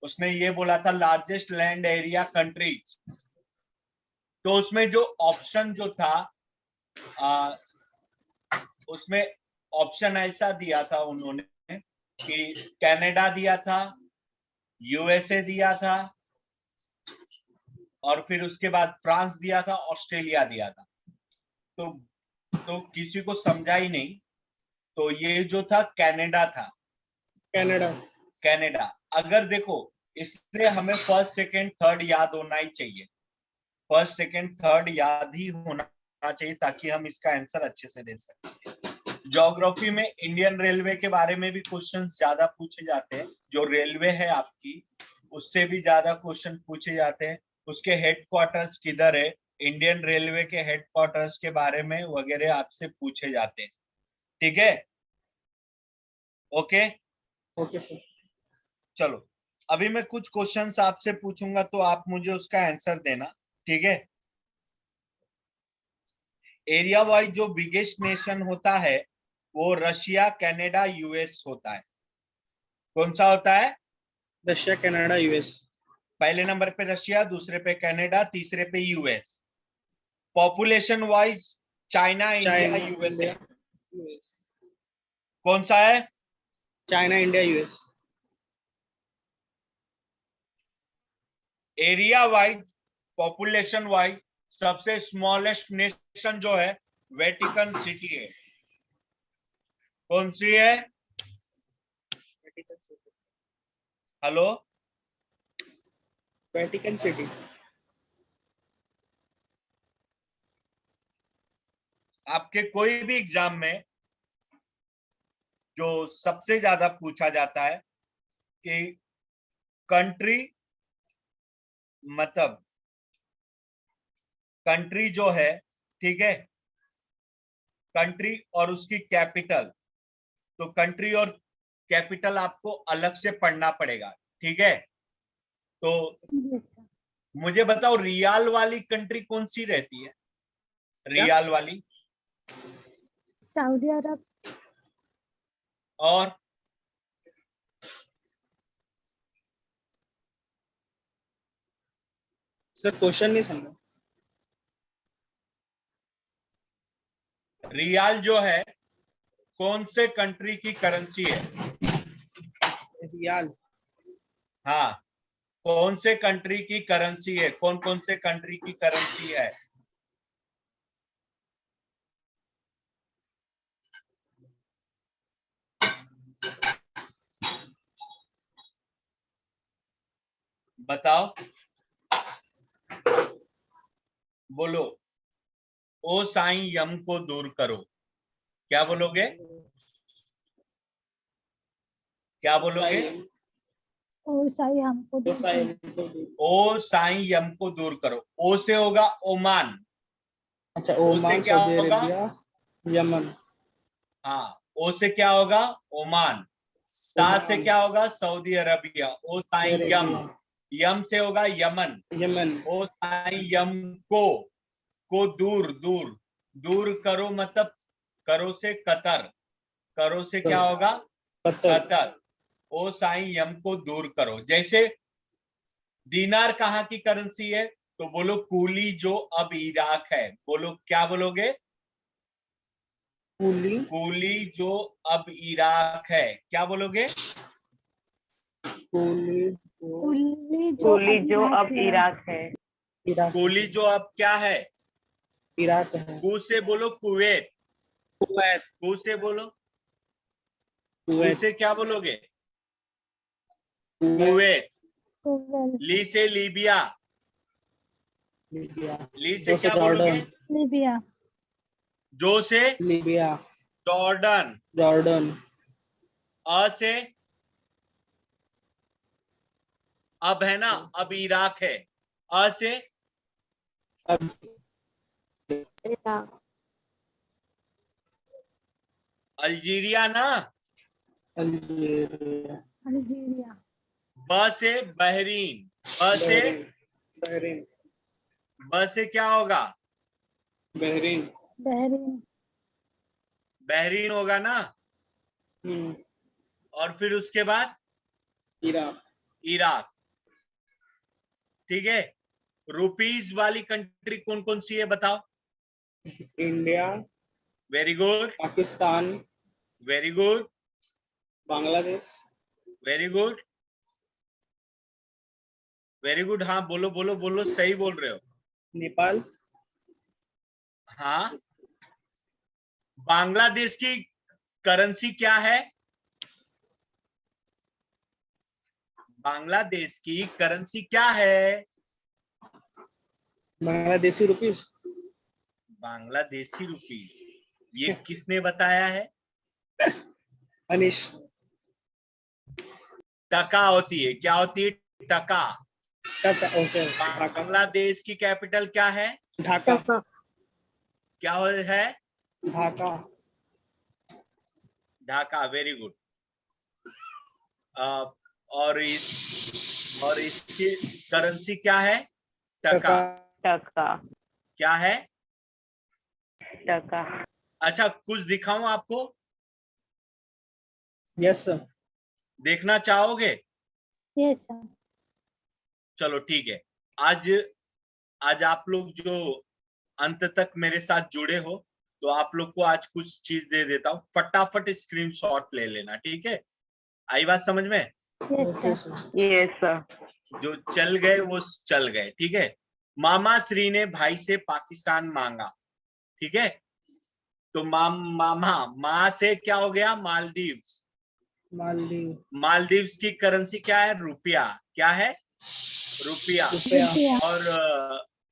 उसने ये बोला था लार्जेस्ट लैंड एरिया कंट्रीज। तो उसमें जो ऑप्शन जो था उसमें ऑप्शन ऐसा दिया था उन्होंने कि कनाडा दिया था, यूएसए दिया था, और फिर उसके बाद फ्रांस दिया था, ऑस्ट्रेलिया दिया था। तो किसी को समझा ही नहीं। तो ये जो था कनाडा था। कनाडा। अगर देखो, इसलिए हमें फर्स्ट सेकंड थर्ड याद होना ही चाहिए। फर्स्ट सेकंड थर्ड याद ही होना चाहिए ताकि हम इसका आंसर अच्छे से दे सकें। ज्योग्राफी में इंडियन रेलवे के बारे में भी क्वेश्चन ज्यादा पूछे जाते हैं। जो रेलवे है आपकी, उससे भी ज्यादा क्वेश्चन पूछे जाते हैं। उसके हेडक्वार्टर्स किधर है, इंडियन रेलवे के हेडक्वार्टर्स के बारे में वगैरह आपसे पूछे जाते हैं। ठीक है, ओके ओके सर। चलो अभी मैं कुछ क्वेश्चंस आपसे पूछूंगा तो आप मुझे उसका आंसर देना, ठीक है। एरिया वाइज जो बिगेस्ट नेशन होता है वो रशिया, कनाडा, यूएस होता है। कौन सा होता है? Russia, Canada, US. पहले नंबर पे रशिया, दूसरे पे कनाडा, तीसरे पे US. Population wise China, India, USA. US. कौन सा है? China, India, US. Area wise, population wise सबसे स्मॉलेस्ट नेशन जो है वेटिकन सिटी है। कौन सी है? Hello, Vatican city. आपके कोई भी एग्जाम में जो सबसे ज्यादा पूछा जाता है कि कंट्री, मतलब कंट्री जो है, ठीक है, कंट्री और उसकी कैपिटल, तो कंट्री और कैपिटल आपको अलग से पढ़ना पड़ेगा, ठीक है। तो मुझे बताओ रियाल वाली कंट्री कौन सी रहती है? रियाल वाली। सऊदी अरब। और सर क्वेश्चन नहीं समझा। रियाल जो है कौन से कंट्री की करेंसी है? रियाल। हाँ, कौन से कंट्री की करेंसी है? कौन कौन से कंट्री की करेंसी है? बताओ, बोलो। ओ साईं यम को दूर करो, क्या बोलोगे? क्या बोलोगे? और सही हमको तो ओ साईं यम को दूर करो। ओ से होगा ओमान। अच्छा, ओ से ओमान, क्या सऊदी होगा? Arabia, Yemen. हाँ, ओ से क्या होगा? ओमान। सा से क्या होगा? Saudi Arabia. ओ साईं यम, यम से होगा यमन। यमन। ओ साईं यम को दूर, दूर, दूर करो, मतलब करो से कतर, करो से क्या होगा? कतर। ओ साईं यम को दूर करो। जैसे दीनार कहाँ की करेंसी है? तो बोलो कूली जो अब इराक है। बोलो, क्या बोलोगे? कूली। कूली जो अब इराक है, क्या बोलोगे? कूली जो अब इराक है। इराक। कूली जो अब क्या है? इराक है। कू से बोलो कुवैत। कुवैत। कू से बोलो, कू कुवैत। से क्या बोलोगे? कुवैत। कुवैत। ली से लीबिया। लीबिया। ली से क्या बोलोगे? लीबिया। जो से लीबिया। जॉर्डन। जॉर्डन। अ से अब है ना, अब इराक है। अ से अब अल्जीरिया ना। अल्जीरिया। अल्जीरिया। ब से बहरीन। ब से, बहरीन। ब से क्या होगा? बहरीन। बहरीन। बहरीन होगा ना। और फिर उसके बाद इराक। इराक, ठीक है। रुपीज वाली कंट्री कौन कौन सी है बताओ? India. Very good, Pakistan. Very good, Bangladesh. Very good, very good. हाँ बोलो बोलो बोलो, सही बोल रहे हो। नेपाल। हाँ, बांग्लादेश की करेंसी क्या है? बांग्लादेश की करेंसी क्या है? बांग्लादेशी रुपीस। बांग्लादेशी रुपीज। ये किसने बताया है? अनिश। टका होती है। क्या होती है? टका। ओके। बांग्लादेश की कैपिटल क्या है? ढाका। क्या है? ढाका। Dhaka, very good. और इसकी करेंसी क्या है? टका। टका। क्या है? टका। अच्छा, कुछ दिखाऊं आपको? Yes sir. देखना चाहोगे? Yes sir. चलो ठीक है। आज आप लोग जो अंत तक मेरे साथ जुड़े हो, तो आप लोग को आज कुछ चीज दे देता हूँ, फटाफट स्क्रीनशॉट ले लेना, ठीक है? आई बात समझ में? Yes okay sir. Sir. Yes sir. जो चल गए वो चल गए, ठीक है? मामा श्री ने भाई से पाकिस्तान मांगा, ठीक है? तो माँ से क्या हो गया? मालदीव्स। मालदीव। मालदीव्स की करेंसी क्या है? रुपया। क्या है? रुपया। रुपया। और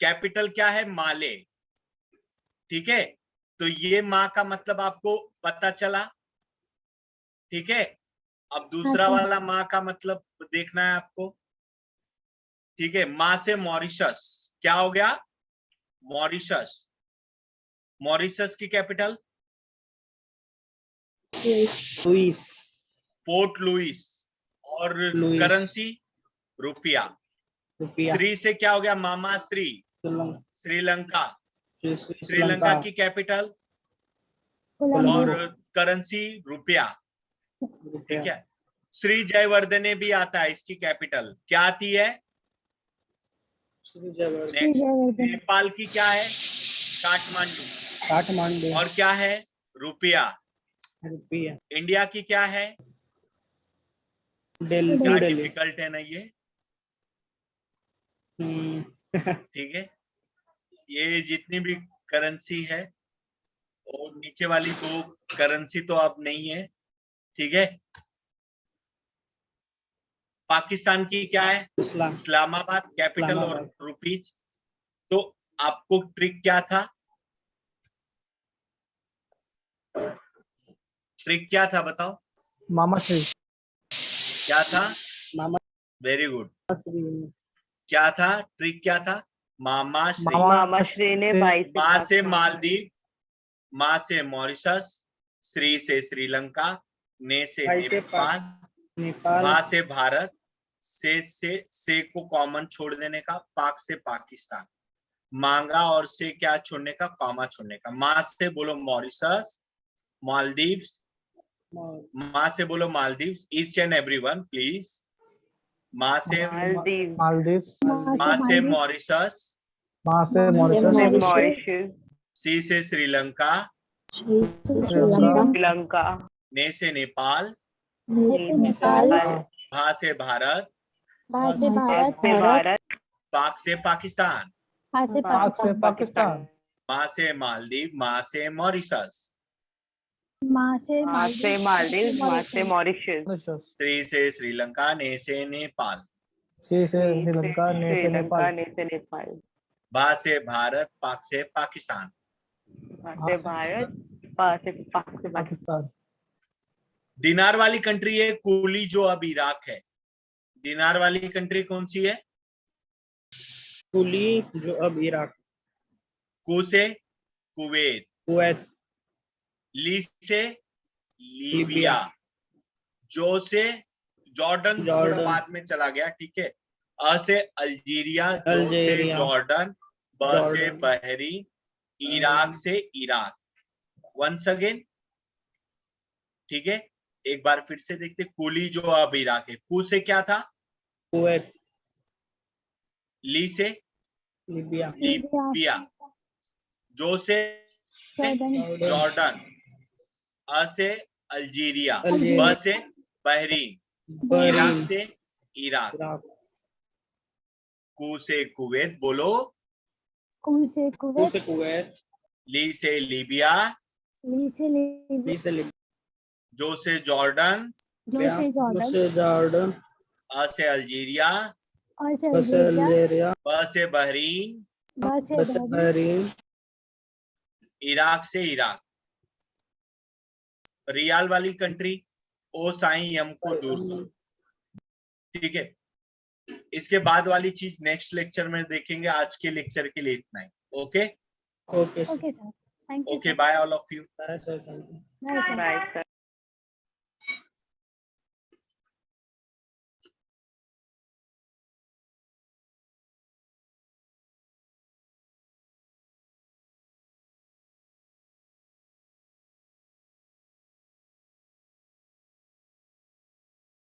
कैपिटल क्या है? माले। ठीक है? तो ये माँ का मतलब आपको पता चला, ठीक है? अब दूसरा हाँ, वाला माँ का मतलब देखना है आपको, ठीक है? माँ से मॉरिशस, क्या हो गया? मॉरिशस। मॉरिशस की कैपिटल? लुइस। Port Louis. और लुइस। करेंसी रुपया। रुपया। श्री से क्या हो गया? मामा श्री, श्रीलंका। श्रीलंका की कैपिटल कोलंबो। और करेंसी रुपया, रुपया। ठीक है? श्री जयवर्धने भी आता है, इसकी कैपिटल क्या आती है? श्री जयवर्धन। श्री जयवर्धन। नेपाल की क्या है? काठमांडू। काठमांडू। और क्या है? रुपया। रुपया। इंडिया की क्या है? दिल्ली। क्या न्यू दिल्ली। डिफिकल्ट है ना ये, ठीक है? ये जितनी भी करेंसी है, और नीचे वाली दो करेंसी तो अब नहीं है, ठीक है? पाकिस्तान की क्या है? इस्लामाबाद कैपिटल और रुपीज। तो आपको ट्रिक क्या था? ट्रिक क्या था बताओ? मामा श्री। क्या था? मामा। वेरी गुड। क्या था? ट्रिक क्या था? मामा श्री। मामा श्री ने भाई से माँ से पाकिस्तान। मालदीव, माँ से मॉरिशस, श्री से श्रीलंका, ने से भाई से नेपाल, नेपाल। भा से भारत, से को कॉमन छोड़ देने का, पाक से पाकिस्तान, मांगा और से क्या छोड़ने का? कॉमा छोड़ने का। माँ से बोलो मॉरिशस, मालदीव्स। माँ से बोलो Maldives. Each and everyone please. माँ से मालदीव। मालदीव्स। माँ से मॉरिशस, माँ से मॉरिशस। मॉरिशस। सी से श्रीलंका, श्रीलंका। श्रीलंका। ने से नेपाल, नेपाल। भा से भारत, भारत से भारत। से भारत। पाक से पाकिस्तान, पाक से पाक से पाकिस्तान। पाकिस्तान। माँ से मालदीव, माँ से मॉरिशस, माँ से माँ से मालदीव, माँ से मॉरिशस। मॉरिशस। श्री से श्रीलंका, ने से नेपाल, श्री से श्रीलंका, ने से नेपाल। श्रीलंका, ने से नेपाल। भा से भारत, पाक से पाकिस्तान। भा से भारत, पा से पाकिस्तान। पाकिस्तान। दिनार वाली कंट्री है कुली, जो अब इराक है। दिनार वाली कंट्री कौन सी है? कुली, जो अब इराक। कु से कुवैत, कुवैत। ली से लीबिया, जो से जॉर्डन, थोड़ा बाद में चला गया, ठीक है? अ से अल्जीरिया, जो से जॉर्डन, ब से बहरीन, इराक से इराक। वंस अगेन, ठीक है? एक बार फिर से देखते। कुली जो अब इराक है। कु से क्या था? कुवैत। ली से लीबिया। लीबिया, जो से जॉर्डन, अ से अल्जीरिया, ब से बहरीन, इराक से इराक, कु से कुवैत, बोलो। कु से कुवैत। कुवैत। ली से लीबिया, ली से लीबिया। जो से जॉर्डन, जो से जॉर्डन। अ से अल्जीरिया, और से अल्जीरिया। ब से बहरीन, ब से बहरीन। इराक से इराक। रियाल वाली कंट्री, ओ साई यम को दूर करो, ठीक है? इसके बाद वाली चीज नेक्स्ट लेक्चर में देखेंगे। आज के लेक्चर के लिए इतना ही। Okay okay okay sir, thank you okay, sir. Bye all of you. Sir. Bye sir. Bye sir.